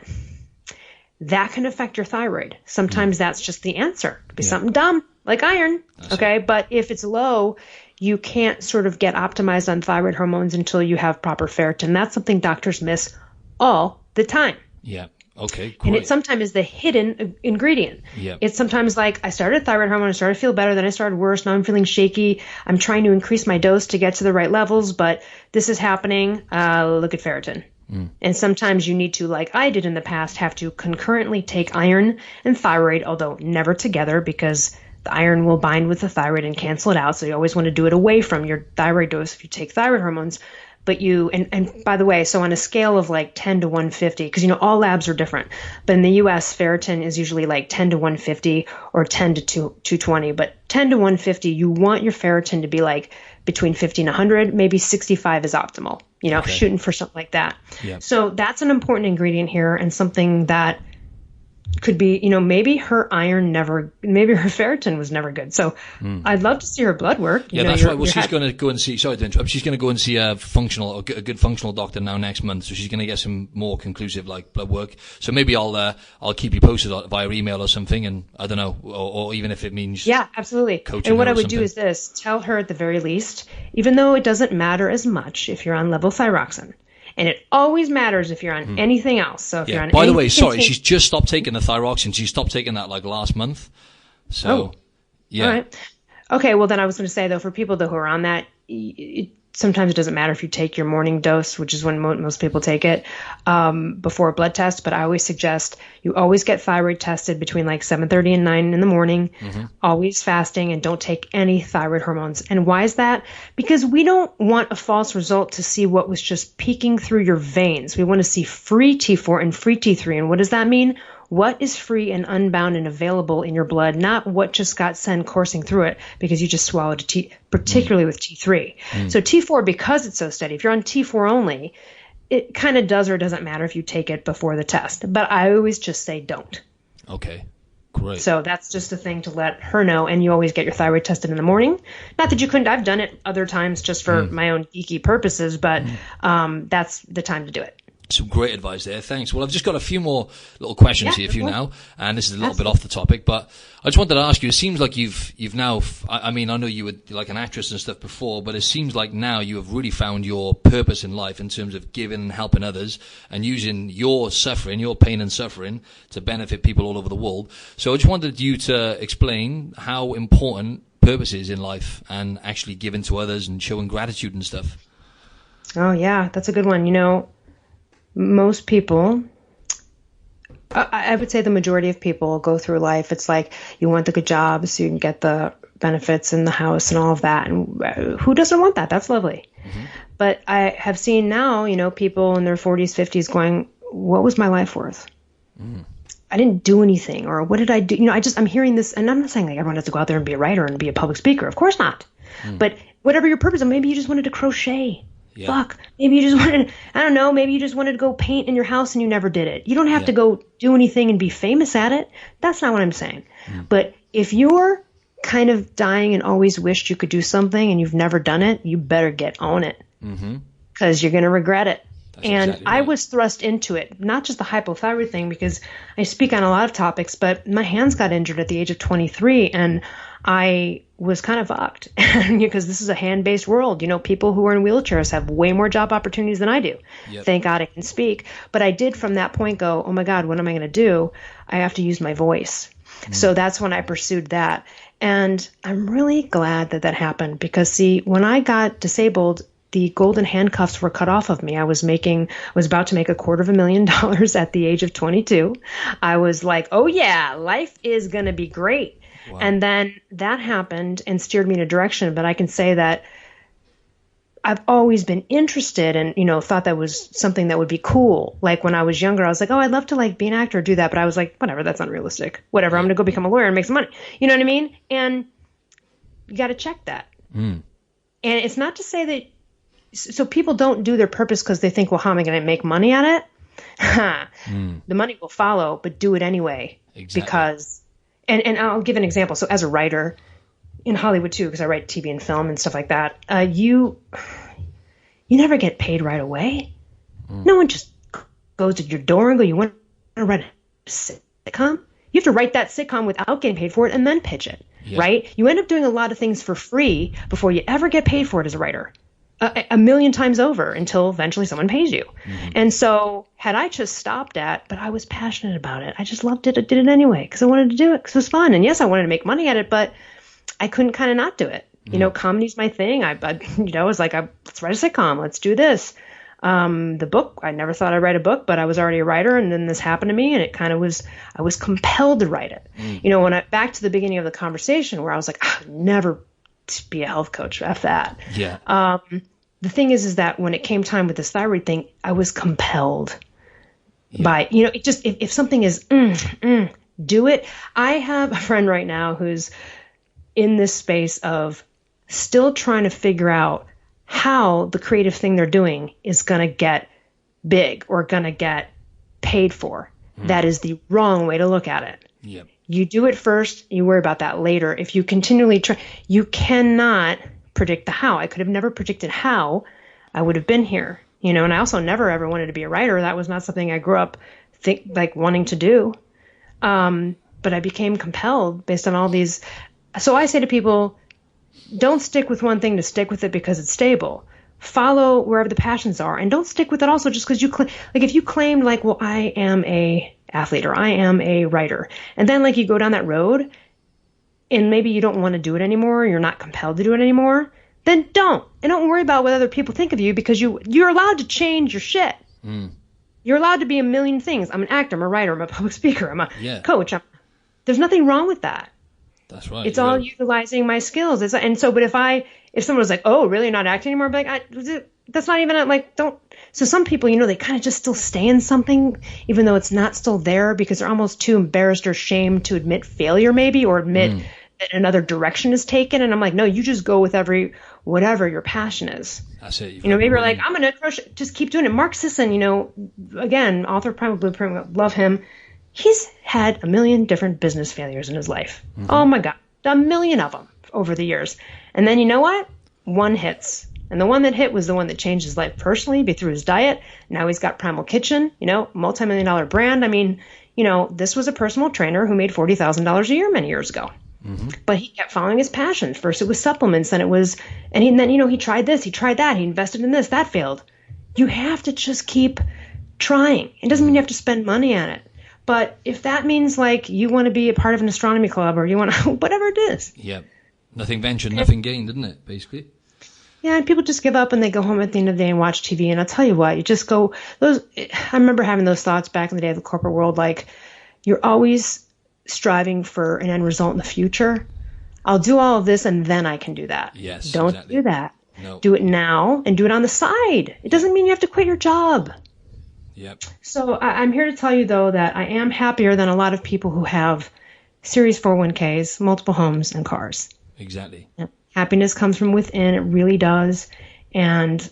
Speaker 3: that can affect your thyroid. Sometimes that's just the answer. It could be something dumb like iron. Okay. But if it's low, you can't sort of get optimized on thyroid hormones until you have proper ferritin. That's something doctors miss all the time.
Speaker 2: Yeah. Okay, great.
Speaker 3: And it sometimes is the hidden ingredient. Yep. It's sometimes like, I started thyroid hormone, I started to feel better, then I started worse, now I'm feeling shaky, I'm trying to increase my dose to get to the right levels, but this is happening, look at ferritin. And sometimes you need to, like I did in the past, have to concurrently take iron and thyroid, although never together, because the iron will bind with the thyroid and cancel it out, so you always want to do it away from your thyroid dose if you take thyroid hormones. but and by the way, so on a scale of like 10 to 150, because all labs are different, but in the US, ferritin is usually like 10 to 150 or 10 to 220, but 10 to 150, you want your ferritin to be like between 50 and 100, maybe 65 is optimal, shooting for something like that.
Speaker 2: Yeah.
Speaker 3: So that's an important ingredient here, and something that could be, maybe her ferritin was never good. So I'd love to see her blood work.
Speaker 2: Yeah, that's right. Well, she's going to go and see, sorry to interrupt, she's going to go and see a good functional doctor now next month. So she's going to get some more conclusive blood work. So maybe I'll keep you posted via email or something. And I don't know, or even if it means.
Speaker 3: Yeah, absolutely. And what I would do is this, tell her at the very least, even though it doesn't matter as much if you're on levothyroxine, and it always matters if you're on anything else. So if you're on
Speaker 2: by the way, sorry, she's just stopped taking the thyroxine. She stopped taking that last month. So, yeah.
Speaker 3: All right. Okay, well then I was going to say though, for people who are on that, sometimes it doesn't matter if you take your morning dose, which is when most people take it, before a blood test. But I always suggest you always get thyroid tested between like 7:30 and 9 in the morning, always fasting, and don't take any thyroid hormones. And why is that? Because we don't want a false result to see what was just peeking through your veins. We want to see free T4 and free T3. And what does that mean? What is free and unbound and available in your blood, not what just got sent coursing through it because you just swallowed particularly with T3. So T4, because it's so steady, if you're on T4 only, it kind of does or doesn't matter if you take it before the test. But I always just say don't.
Speaker 2: Okay, great.
Speaker 3: So that's just a thing to let her know. And you always get your thyroid tested in the morning. Not that you couldn't. I've done it other times just for my own geeky purposes, but that's the time to do it.
Speaker 2: Some great advice there. Thanks. Well, I've just got a few more little questions here for you now, and this is a little bit off the topic, but I just wanted to ask you, it seems like you've now, I know you were like an actress and stuff before, but it seems like now you have really found your purpose in life in terms of giving and helping others and using your suffering, your pain and suffering to benefit people all over the world. So I just wanted you to explain how important purpose is in life and actually giving to others and showing gratitude and stuff.
Speaker 3: Oh yeah, that's a good one. Most people, I would say the majority of people go through life. It's like you want the good job so you can get the benefits and the house and all of that. And who doesn't want that? That's lovely. But I have seen now, people in their 40s, 50s going, what was my life worth? I didn't do anything. Or what did I do? I'm hearing this, and I'm not saying like everyone has to go out there and be a writer and be a public speaker. Of course not. But whatever your purpose, maybe you just wanted to crochet. Yeah. Fuck. Maybe you just wanted, I don't know, maybe you just wanted to go paint in your house and you never did it. You don't have to go do anything and be famous at it. That's not what I'm saying. But if you're kind of dying and always wished you could do something and you've never done it, you better get on it because you're going to regret it. That's exactly right. I was thrust into it, not just the hypothyroid thing, because I speak on a lot of topics, but my hands got injured at the age of 23 and I was kind of fucked because this is a hand-based world. People who are in wheelchairs have way more job opportunities than I do. Yep. Thank God I can speak. But I did from that point go, oh my God, what am I going to do? I have to use my voice. So that's when I pursued that. And I'm really glad that happened because, see, when I got disabled, the golden handcuffs were cut off of me. I was about to make $250,000 at the age of 22. I was like, oh yeah, life is going to be great. Wow. And then that happened and steered me in a direction. But I can say that I've always been interested and, thought that was something that would be cool. Like when I was younger, I was like, oh, I'd love to like be an actor or do that. But I was like, whatever, that's unrealistic. Whatever, I'm going to go become a lawyer and make some money. You know what I mean? And you got to check that. And it's not to say that, so people don't do their purpose because they think, well, how am I going to make money at it? The money will follow, but do it anyway. Exactly. Because, and I'll give an example. So as a writer in Hollywood too, because I write TV and film and stuff like that, you never get paid right away. No one just goes to your door and go, you want to write a sitcom? You have to write that sitcom without getting paid for it and then pitch it, right? You end up doing a lot of things for free before you ever get paid for it as a writer. A million times over until eventually someone pays you. And so had I just stopped but I was passionate about it. I just loved it. I did it anyway because I wanted to do it because it was fun. And yes, I wanted to make money at it, but I couldn't kind of not do it. Comedy's my thing. I was like, let's write a sitcom. Let's do this. The book, I never thought I'd write a book, but I was already a writer. And then this happened to me and it kind of I was compelled to write it. Back to the beginning of the conversation where I was like, never be a health coach. F that.
Speaker 2: Yeah.
Speaker 3: the thing is that when it came time with this thyroid thing, I was compelled by, it just, if something is, do it. I have a friend right now who's in this space of still trying to figure out how the creative thing they're doing is going to get big or going to get paid for. That is the wrong way to look at it.
Speaker 2: Yep.
Speaker 3: You do it first, you worry about that later. If you continually try, you cannot predict the how. I could have never predicted how I would have been here, and I also never ever wanted to be a writer. That was not something I grew up wanting to do. But I became compelled based on all these. So I say to people, don't stick with one thing to stick with it because it's stable. Follow wherever the passions are, and don't stick with it also just because if you claimed well, I am a athlete or I am a writer, and then you go down that road and maybe you don't want to do it anymore, you're not compelled to do it anymore, then don't worry about what other people think of you, because you're allowed to change your shit. You're allowed to be a million things. I'm an actor, I'm a writer, I'm a public speaker, I'm a coach. There's nothing wrong with that.
Speaker 2: That's right.
Speaker 3: It's all utilizing my skills. But if someone was like, "Oh, really, you're not acting anymore?" I'd be like, that's not even don't. So some people, they kind of just still stay in something, even though it's not still there, because they're almost too embarrassed or ashamed to admit failure, maybe, or admit that another direction is taken. And I'm like, no, you just go with whatever your passion is.
Speaker 2: That's it.
Speaker 3: Maybe you're like, I'm gonna crochet, just keep doing it. Mark Sisson, again, author of Primal Blueprint, love him. He's had a million different business failures in his life. Oh my God, a million of them over the years. And then you know what? One hits. And the one that hit was the one that changed his life personally through his diet. Now he's got Primal Kitchen, multi-million-dollar brand. I mean, this was a personal trainer who made $40,000 a year many years ago. But he kept following his passion. First it was supplements, then he tried this, he tried that, he invested in this, that failed. You have to just keep trying. It doesn't mean you have to spend money on it. But if that means you want to be a part of an astronomy club, or you want to, whatever it is.
Speaker 2: Yeah. Nothing ventured, nothing gained, didn't it, basically?
Speaker 3: Yeah, and people just give up and they go home at the end of the day and watch TV. And I'll tell you what, I remember having those thoughts back in the day of the corporate world, you're always striving for an end result in the future. I'll do all of this and then I can do that.
Speaker 2: Yes,
Speaker 3: Don't do that.
Speaker 2: No.
Speaker 3: Do it now and do it on the side. It doesn't mean you have to quit your job.
Speaker 2: Yep.
Speaker 3: So I'm here to tell you, though, that I am happier than a lot of people who have Series 401ks, multiple homes, and cars.
Speaker 2: Exactly.
Speaker 3: Yeah. Happiness comes from within. It really does. And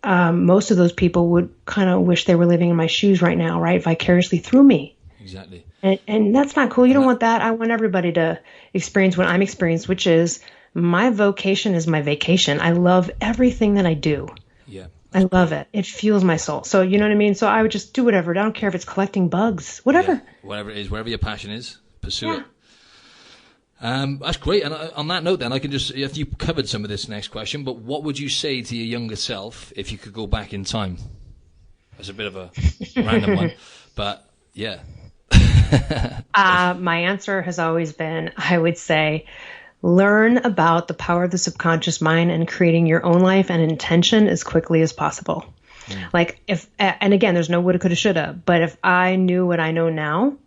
Speaker 3: most of those people would kind of wish they were living in my shoes right now, right? Vicariously through me.
Speaker 2: Exactly.
Speaker 3: And that's not cool. You don't want that. I want everybody to experience what I'm experiencing, which is my vocation is my vacation. I love everything that I do.
Speaker 2: Yeah.
Speaker 3: I love it. It fuels my soul. So you know what I mean? So I would just do whatever. I don't care if it's collecting bugs, whatever.
Speaker 2: Yeah. Whatever it is, wherever your passion is, pursue it. That's great. And on that note, then, if you covered some of this next question, but what would you say to your younger self if you could go back in time? That's a bit of a random one, but yeah.
Speaker 3: My answer has always been, I would say, learn about the power of the subconscious mind and creating your own life and intention as quickly as possible. And again, there's no woulda, coulda, shoulda, but if I knew what I know now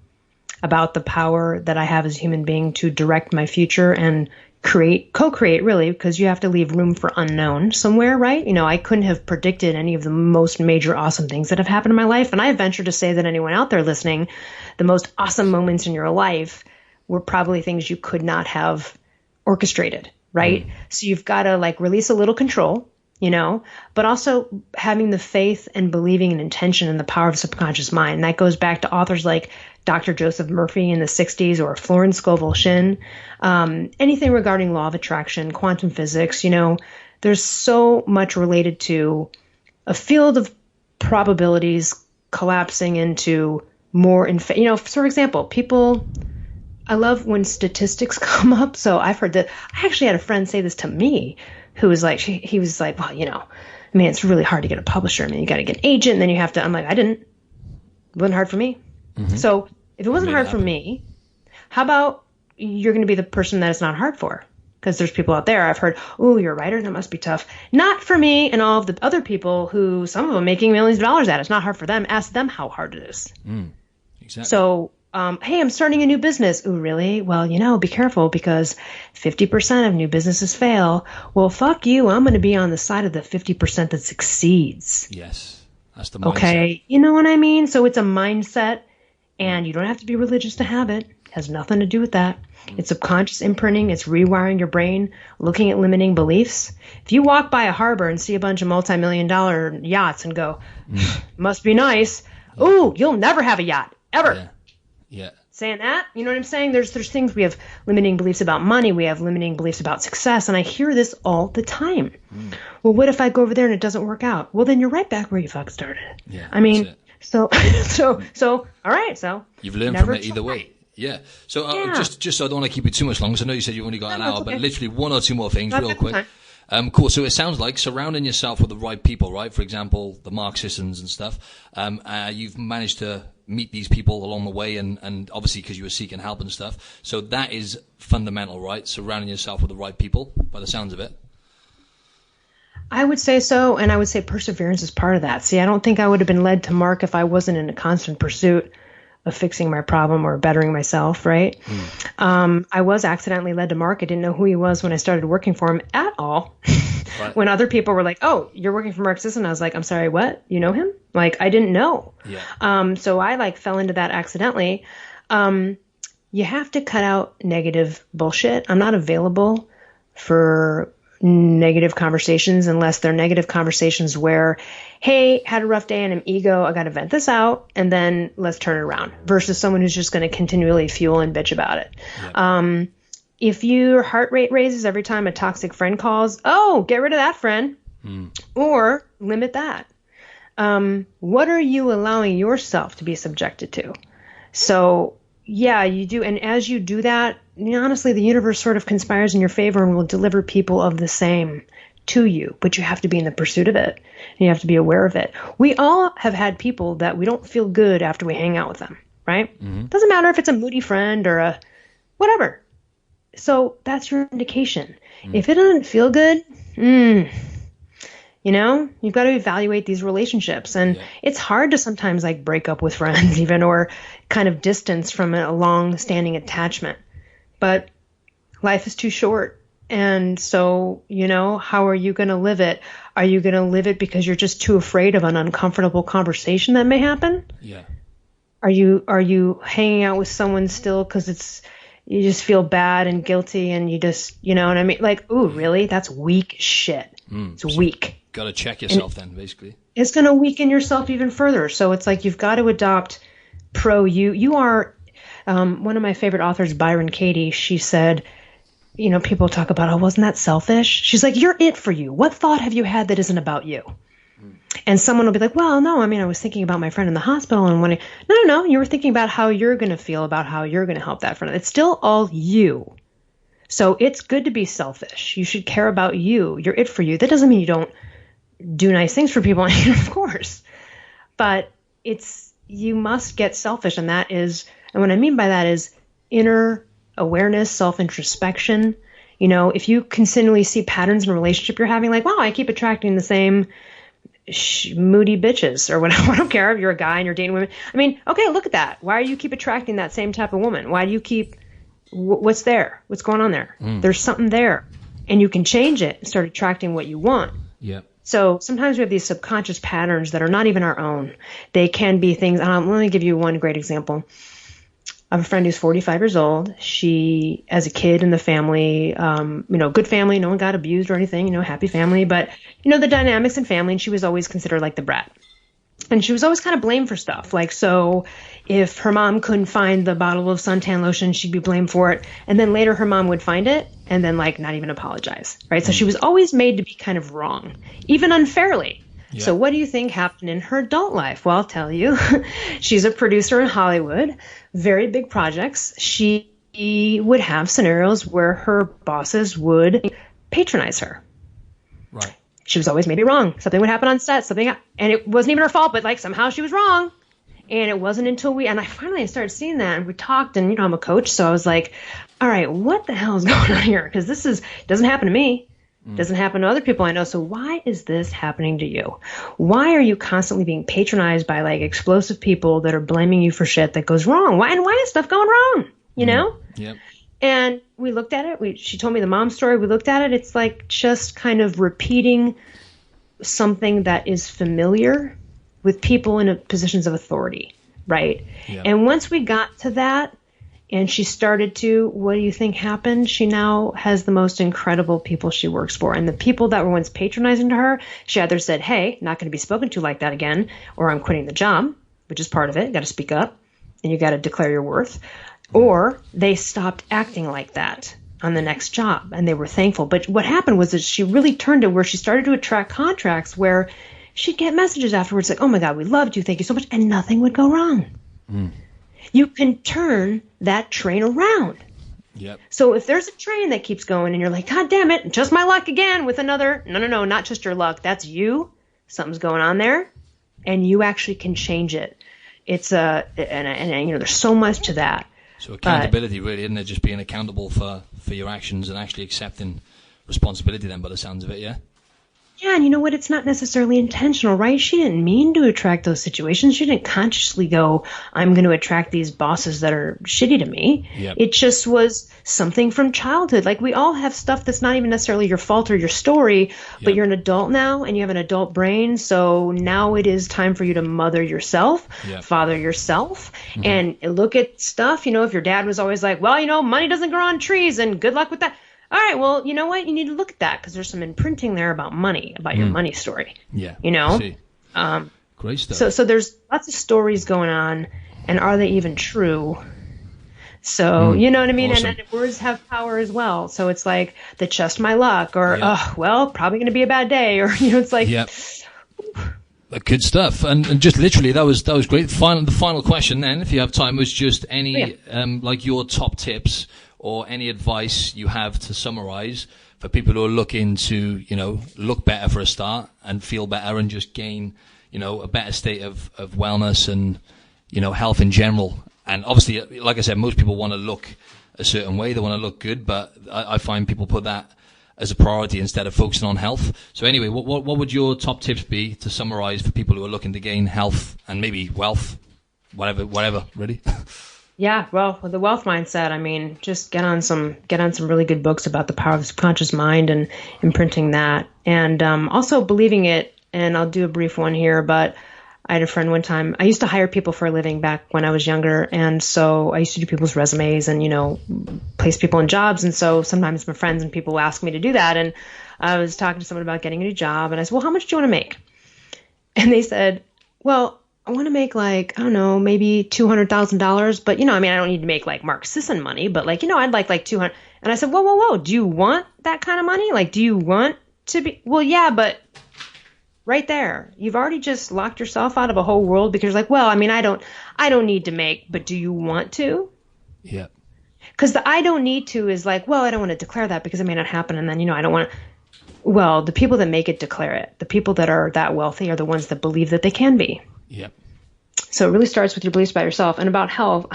Speaker 3: about the power that I have as a human being to direct my future and co-create really, because you have to leave room for unknown somewhere, right? I couldn't have predicted any of the most major awesome things that have happened in my life. And I venture to say that anyone out there listening, the most awesome moments in your life were probably things you could not have orchestrated, right? So you've got to release a little control, but also having the faith and believing in intention and the power of the subconscious mind. And that goes back to authors like Dr. Joseph Murphy in the 60s or Florence Scovel Shinn, anything regarding law of attraction, quantum physics. There's so much related to a field of probabilities collapsing into more, for example, I love when statistics come up. So I've heard that. I actually had a friend say this to me who was he was like, well, it's really hard to get a publisher. You got to get an agent, and then you have to, I'm like, it wasn't hard for me. Mm-hmm. So if it wasn't hard for me, how about you're going to be the person that it's not hard for? Because there's people out there I've heard, oh, you're a writer, that must be tough. Not for me and all of the other people who, some of them making millions of dollars at it. It's not hard for them. Ask them how hard it is.
Speaker 2: Exactly.
Speaker 3: So hey, I'm starting a new business. Ooh, really? Well, be careful because 50% of new businesses fail. Well, fuck you. I'm going to be on the side of the 50% that succeeds.
Speaker 2: Yes. That's the mindset.
Speaker 3: Okay. You know what I mean? So it's a mindset, and you don't have to be religious to have it. It has nothing to do with that. It's subconscious imprinting. It's rewiring your brain, looking at limiting beliefs. If you walk by a harbor and see a bunch of multi-million-dollar yachts and go, must be nice. Ooh, you'll never have a yacht, ever.
Speaker 2: Yeah.
Speaker 3: Saying that, you know what I'm saying? There's things, we have limiting beliefs about money. We have limiting beliefs about success. And I hear this all the time. Well, what if I go over there and it doesn't work out? Well, then you're right back where you fucking started.
Speaker 2: Yeah.
Speaker 3: I mean, so, all right. So
Speaker 2: you've learned from it either way. Yeah. So just so I don't want to keep it too much longer, so I know you said you only got an hour, but literally one or two more things real quick. Cool. So it sounds like surrounding yourself with the right people, right? For example, the Mark Sissons and stuff. You've managed to meet these people along the way, and obviously because you were seeking help and stuff. So that is fundamental, right? Surrounding yourself with the right people, by the sounds of it.
Speaker 3: I would say so, and I would say perseverance is part of that. See, I don't think I would have been led to Mark if I wasn't in a constant pursuit of fixing my problem or bettering myself, right? I was accidentally led to Mark. I didn't know who he was when I started working for him at all. Right. When other people were like, oh, you're working for Mark Sisson, I was like, I'm sorry, what? You know him? Like, I didn't know. Yeah. So I fell into that accidentally. You have to cut out negative bullshit. I'm not available for negative conversations unless they're negative conversations where, hey, had a rough day and I'm ego, I got to vent this out, and then let's turn it around, versus someone who's just going to continually fuel and bitch about it. Yep. If your heart rate raises every time a toxic friend calls, get rid of that friend or limit that. What are you allowing yourself to be subjected to? So yeah, you do. And as you do that, honestly, the universe sort of conspires in your favor and will deliver people of the same to you, but you have to be in the pursuit of it and you have to be aware of it. We all have had people that we don't feel good after we hang out with them, right? Mm-hmm. Doesn't matter if it's a moody friend or a whatever. So that's your indication. If it doesn't feel good, you've got to evaluate these relationships. And it's hard to sometimes break up with friends even, or kind of distance from a long-standing attachment. But life is too short. And so, how are you going to live it? Are you going to live it because you're just too afraid of an uncomfortable conversation that may happen? Yeah. Are you hanging out with someone still because you just feel bad and guilty and you just, you know what I mean? Ooh, really? That's weak shit. It's weak.
Speaker 2: Got to check yourself then, basically.
Speaker 3: It's going to weaken yourself even further. So it's you've got to adopt you. You are, one of my favorite authors, Byron Katie, she said, people talk about, oh, wasn't that selfish? She's like, you're it for you. What thought have you had that isn't about you? And someone will be like, well, no, I was thinking about my friend in the hospital and wanting, no, you were thinking about how you're going to feel about how you're going to help that friend. It's still all you. So it's good to be selfish. You should care about you. You're it for you. That doesn't mean you don't do nice things for people, of course. But you must get selfish. And what I mean by that is inner awareness, self-introspection. If you continually see patterns in a relationship you're having, wow, I keep attracting the same moody bitches or whatever. I don't care if you're a guy and you're dating women. Okay, look at that. Why do you keep attracting that same type of woman? Why do you keep, what's there? What's going on there? There's something there. And you can change it and start attracting what you want. Yeah. So sometimes we have these subconscious patterns that are not even our own. They can be things. Let me give you one great example. I have a friend who's 45 years old. She, as a kid in the family, good family, no one got abused or anything, happy family. But, the dynamics in family, and she was always considered the brat. And she was always kind of blamed for stuff. So if her mom couldn't find the bottle of suntan lotion, she'd be blamed for it. And then later her mom would find it and then not even apologize. Right. So she was always made to be kind of wrong, even unfairly. Yeah. So what do you think happened in her adult life? Well, I'll tell you. She's a producer in Hollywood, very big projects. She would have scenarios where her bosses would patronize her. Right. She was always maybe wrong. Something would happen on set, and it wasn't even her fault, but somehow she was wrong. And it wasn't until I finally started seeing that, and we talked, and I'm a coach, so I was like, all right, what the hell is going on here? Because this doesn't happen to me. Doesn't happen to other people I know. So why is this happening to you? Why are you constantly being patronized by like explosive people that are blaming you for shit that goes wrong? Why is stuff going wrong? You know?
Speaker 2: Yep.
Speaker 3: And we looked at it. She told me the mom story. We looked at it. It's like just kind of repeating something that is familiar with people in positions of authority, right?
Speaker 2: Yep.
Speaker 3: And once we got to that, and she started to, what do you think happened? She now has the most incredible people she works for. And the people that were once patronizing to her, she either said, hey, not going to be spoken to like that again, or I'm quitting the job, which is part of it. You got to speak up and you got to declare your worth. Or they stopped acting like that on the next job and they were thankful. But what happened was that she really turned it where she started to attract contracts where she'd get messages afterwards like, oh my God, we loved you. Thank you so much. And nothing would go wrong. You can turn that train around.
Speaker 2: Yep.
Speaker 3: So if there's a train that keeps going and you're like, God damn it, just my luck again with another. No, not just your luck. That's you. Something's going on there. And you actually can change it. It's and there's so much to that.
Speaker 2: So accountability, really, isn't it? Just being accountable for your actions and actually accepting responsibility then by the sounds of it, yeah?
Speaker 3: Yeah, and you know what? It's not necessarily intentional, right? She didn't mean to attract those situations. She didn't consciously go, I'm going to attract these bosses that are shitty to me.
Speaker 2: Yep.
Speaker 3: It just was something from childhood. Like we all have stuff that's not even necessarily your fault or your story, but you're an adult now and you have an adult brain. So now it is time for you to mother yourself, father yourself, and look at stuff. You know, if your dad was always like, well, you know, money doesn't grow on trees and good luck with that. All right, well, you know what? You need to look at that because there's some imprinting there about money, about your money story.
Speaker 2: Yeah.
Speaker 3: You know?
Speaker 2: Great stuff.
Speaker 3: So there's lots of stories going on, and are they even true? So, you know what I mean?
Speaker 2: Awesome.
Speaker 3: And words have power as well. So it's like, that's just my luck, or, oh, well, probably going to be a bad day, or, you know, it's like...
Speaker 2: Yep. Good stuff. And just literally, that was great. The final question then, if you have time, was just any, like your top tips or any advice you have to summarize for people who are looking to, you know, look better for a start and feel better and just gain, you know, a better state of wellness and, you know, health in general. And obviously, like I said, most people want to look a certain way. They want to look good, but I find people put that as a priority instead of focusing on health. So anyway, what would your top tips be to summarize for people who are looking to gain health and maybe wealth, whatever, really?
Speaker 3: Yeah, well, with the wealth mindset, I mean, just get on some really good books about the power of the subconscious mind and imprinting that, and also believing it. And I'll do a brief one here, but I had a friend one time. I used to hire people for a living back when I was younger, and so I used to do people's resumes and, you know, place people in jobs. And so sometimes my friends and people ask me to do that, and I was talking to someone about getting a new job, and I said, well, how much do you want to make? And they said, well, I want to make like, I don't know, maybe $200,000, but, you know, I mean, I don't need to make like Mark Sisson money, but like, you know, I'd like 200. And I said, whoa, do you want that kind of money? Like, do you want to be, well, yeah, but right there, you've already just locked yourself out of a whole world because you're like, well, I mean, I don't need to make, but do you want to?
Speaker 2: Yeah.
Speaker 3: Because the I don't need to is like, well, I don't want to declare that because it may not happen. And then, you know, I don't want to. Well, the people that make it declare it. The people that are that wealthy are the ones that believe that they can be.
Speaker 2: Yep. So
Speaker 3: it really starts with your beliefs about yourself. And about health,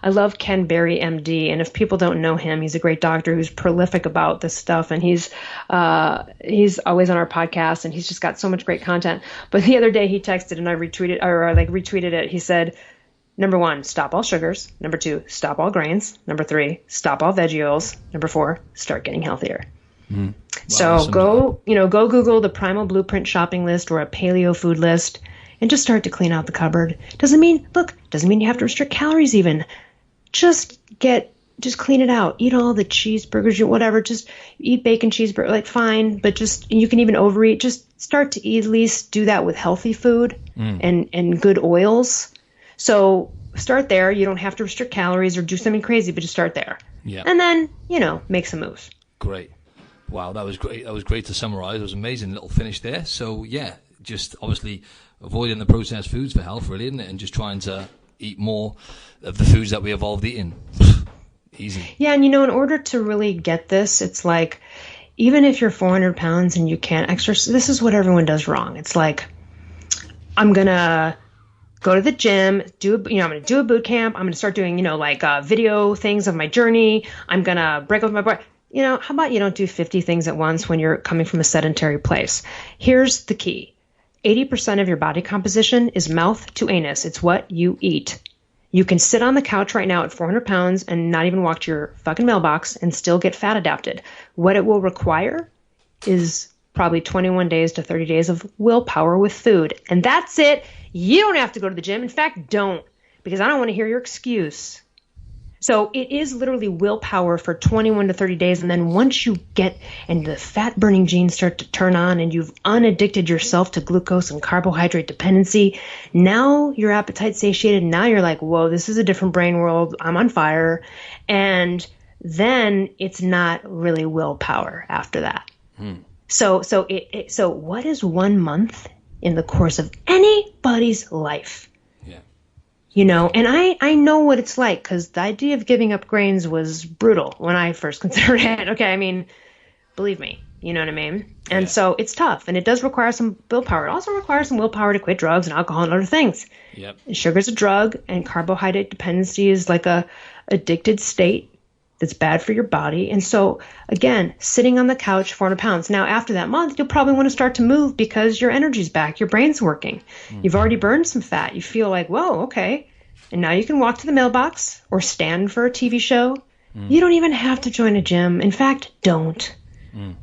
Speaker 3: I love Ken Berry, MD. And if people don't know him, he's a great doctor who's prolific about this stuff. And he's always on our podcast, and he's just got so much great content. But the other day he texted and I retweeted it. He said, number 1, stop all sugars. Number 2, stop all grains. Number 3, stop all veggie oils. Number 4, start getting healthier.
Speaker 2: Wow,
Speaker 3: so go Google the Primal Blueprint shopping list or a paleo food list and just start to clean out the cupboard. Doesn't mean you have to restrict calories even. Just clean it out. Eat all the cheeseburgers, whatever. Just eat bacon cheeseburger, like fine, but just, you can even overeat. Just start to at least do that with healthy food and good oils. So start there. You don't have to restrict calories or do something crazy, but just start there.
Speaker 2: Yeah.
Speaker 3: And then, you know, make some moves.
Speaker 2: Great. Wow, that was great. That was great to summarize. It was an amazing little finish there. So yeah, just obviously avoiding the processed foods for health, really, isn't it? And just trying to eat more of the foods that we evolved eating. Easy.
Speaker 3: Yeah, and you know, in order to really get this, it's like, even if you're 400 pounds and you can't exercise, this is what everyone does wrong. It's like, I'm going to go to the gym, I'm going to do a boot camp. I'm going to start doing, like video things of my journey. I'm going to break up with my boy. how about you don't do 50 things at once when you're coming from a sedentary place? Here's the key. 80% of your body composition is mouth to anus. It's what you eat. You can sit on the couch right now at 400 pounds and not even walk to your fucking mailbox and still get fat adapted. What it will require is probably 21 days to 30 days of willpower with food. And that's it. You don't have to go to the gym. In fact, don't, because I don't want to hear your excuse. So it is literally willpower for 21 to 30 days. And then once you get and the fat burning genes start to turn on and you've unaddicted yourself to glucose and carbohydrate dependency, now your appetite's satiated. Now you're like, whoa, this is a different brain world. I'm on fire. And then it's not really willpower after that. So what is 1 month in the course of anybody's life? And I know what it's like, because the idea of giving up grains was brutal when I first considered it. Okay, I mean, believe me, you know what I mean? And so it's tough, and it does require some willpower. It also requires some willpower to quit drugs and alcohol and other things. Yep. Sugar's a drug, and carbohydrate dependency is like a addicted state that's bad for your body. And so, again, sitting on the couch, 400 pounds. Now, after that month, you'll probably want to start to move because your energy's back. Your brain's working. You've already burned some fat. You feel like, whoa, okay. And now you can walk to the mailbox or stand for a TV show. You don't even have to join a gym. In fact, don't.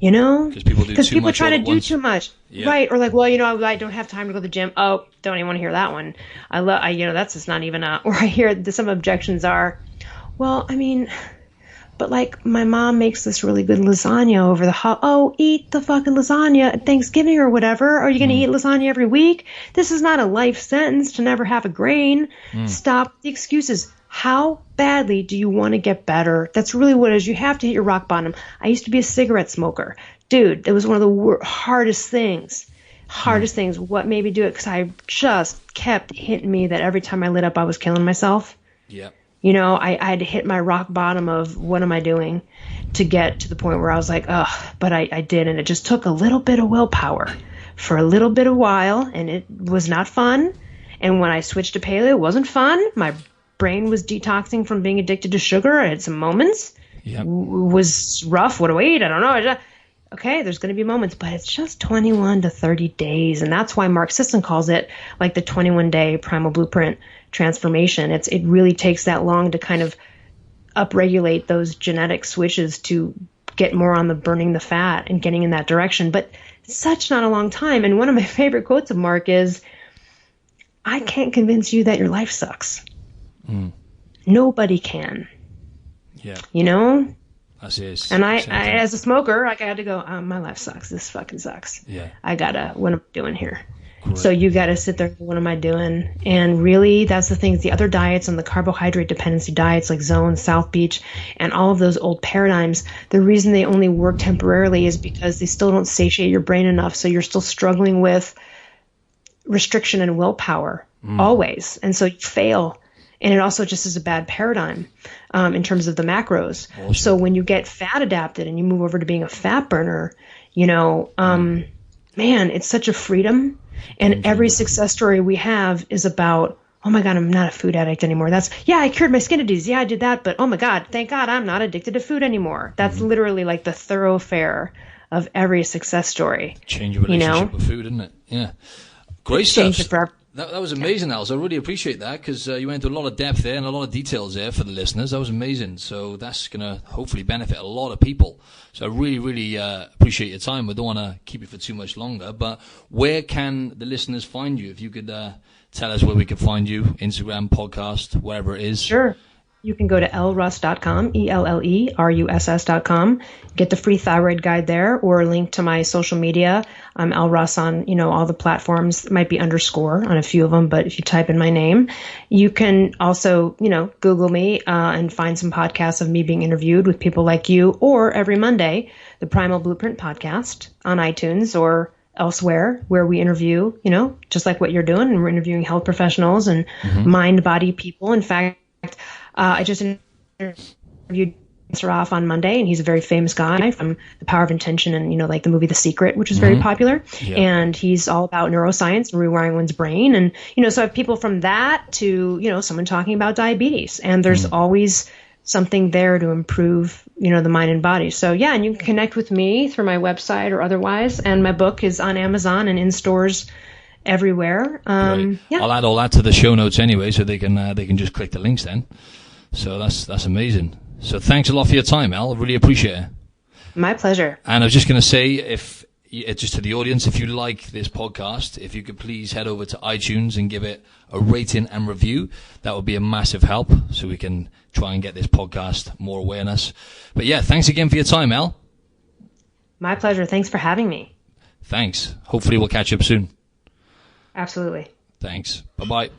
Speaker 3: Because people try to do too much. Yeah. Right. Or like, well, I don't have time to go to the gym. Oh, don't even want to hear that one. That's just not even or I hear some objections are, well, I mean, but like my mom makes this really good lasagna over eat the fucking lasagna at Thanksgiving or whatever. Are you going to eat lasagna every week? This is not a life sentence to never have a grain. Stop the excuses. How badly do you want to get better? That's really what it is. You have to hit your rock bottom. I used to be a cigarette smoker. Dude, it was one of the hardest things. What made me do it? Because I just kept hitting me that every time I lit up, I was killing myself. Yeah. I had to hit my rock bottom of what am I doing to get to the point where I was like, but I did. And it just took a little bit of willpower for a little bit of while. And it was not fun. And when I switched to paleo, it wasn't fun. My brain was detoxing from being addicted to sugar. I had some moments. Yep. It was rough. What do I eat? I don't know. Okay, there's going to be moments, but it's just 21 to 30 days. And that's why Mark Sisson calls it like the 21-day Primal Blueprint transformation. It really takes that long to kind of upregulate those genetic switches to get more on the burning the fat and getting in that direction. But it's such not a long time. And one of my favorite quotes of Mark is, I can't convince you that your life sucks. Nobody can. Yeah. That's it. And I as a smoker, I had to go, my life sucks. This fucking sucks. Yeah. What am I doing here? Correct. So you got to sit there, what am I doing? And really, that's the thing. The other diets and the carbohydrate dependency diets like Zone, South Beach, and all of those old paradigms, the reason they only work temporarily is because they still don't satiate your brain enough. So you're still struggling with restriction and willpower always. And so you fail. And it also just is a bad paradigm in terms of the macros. Awesome. So when you get fat adapted and you move over to being a fat burner, man, it's such a freedom. And every success story we have is about, oh my God, I'm not a food addict anymore. I cured my skin disease. Yeah, I did that. But oh my God, thank God I'm not addicted to food anymore. That's literally like the thoroughfare of every success story.
Speaker 2: Change your relationship with food, isn't it? Yeah. Great stuff. That was amazing, Alice. I really appreciate that because you went into a lot of depth there and a lot of details there for the listeners. That was amazing. So that's going to hopefully benefit a lot of people. So I really, really appreciate your time. We don't want to keep you for too much longer, but where can the listeners find you? If you could tell us where we can find you, Instagram, podcast, wherever it is.
Speaker 3: Sure. You can go to elleruss.com, ELLERUSS.com, get the free thyroid guide there, or link to my social media. I'm Elle Russ on, all the platforms. It might be underscore on a few of them, but if you type in my name, you can also, Google me and find some podcasts of me being interviewed with people like you, or every Monday, the Primal Blueprint podcast on iTunes or elsewhere where we interview, just like what you're doing, and we're interviewing health professionals and mind-body people. In fact, I just interviewed Saraf on Monday, and he's a very famous guy from The Power of Intention and, like the movie The Secret, which is very popular. Yeah. And he's all about neuroscience and rewiring one's brain. And, so I have people from that to, someone talking about diabetes. And there's always something there to improve, the mind and body. So yeah, and you can connect with me through my website or otherwise. And my book is on Amazon and in stores everywhere.
Speaker 2: Right.
Speaker 3: Yeah.
Speaker 2: I'll add all that to the show notes anyway, so they can just click the links then. So that's amazing. So thanks a lot for your time, Elle. I really appreciate it.
Speaker 3: My pleasure.
Speaker 2: And I was just going to say, just to the audience, if you like this podcast, if you could please head over to iTunes and give it a rating and review, that would be a massive help, so we can try and get this podcast more awareness. But yeah, thanks again for your time, Elle.
Speaker 3: My pleasure. Thanks for having me.
Speaker 2: Thanks. Hopefully we'll catch up soon.
Speaker 3: Absolutely.
Speaker 2: Thanks. Bye-bye.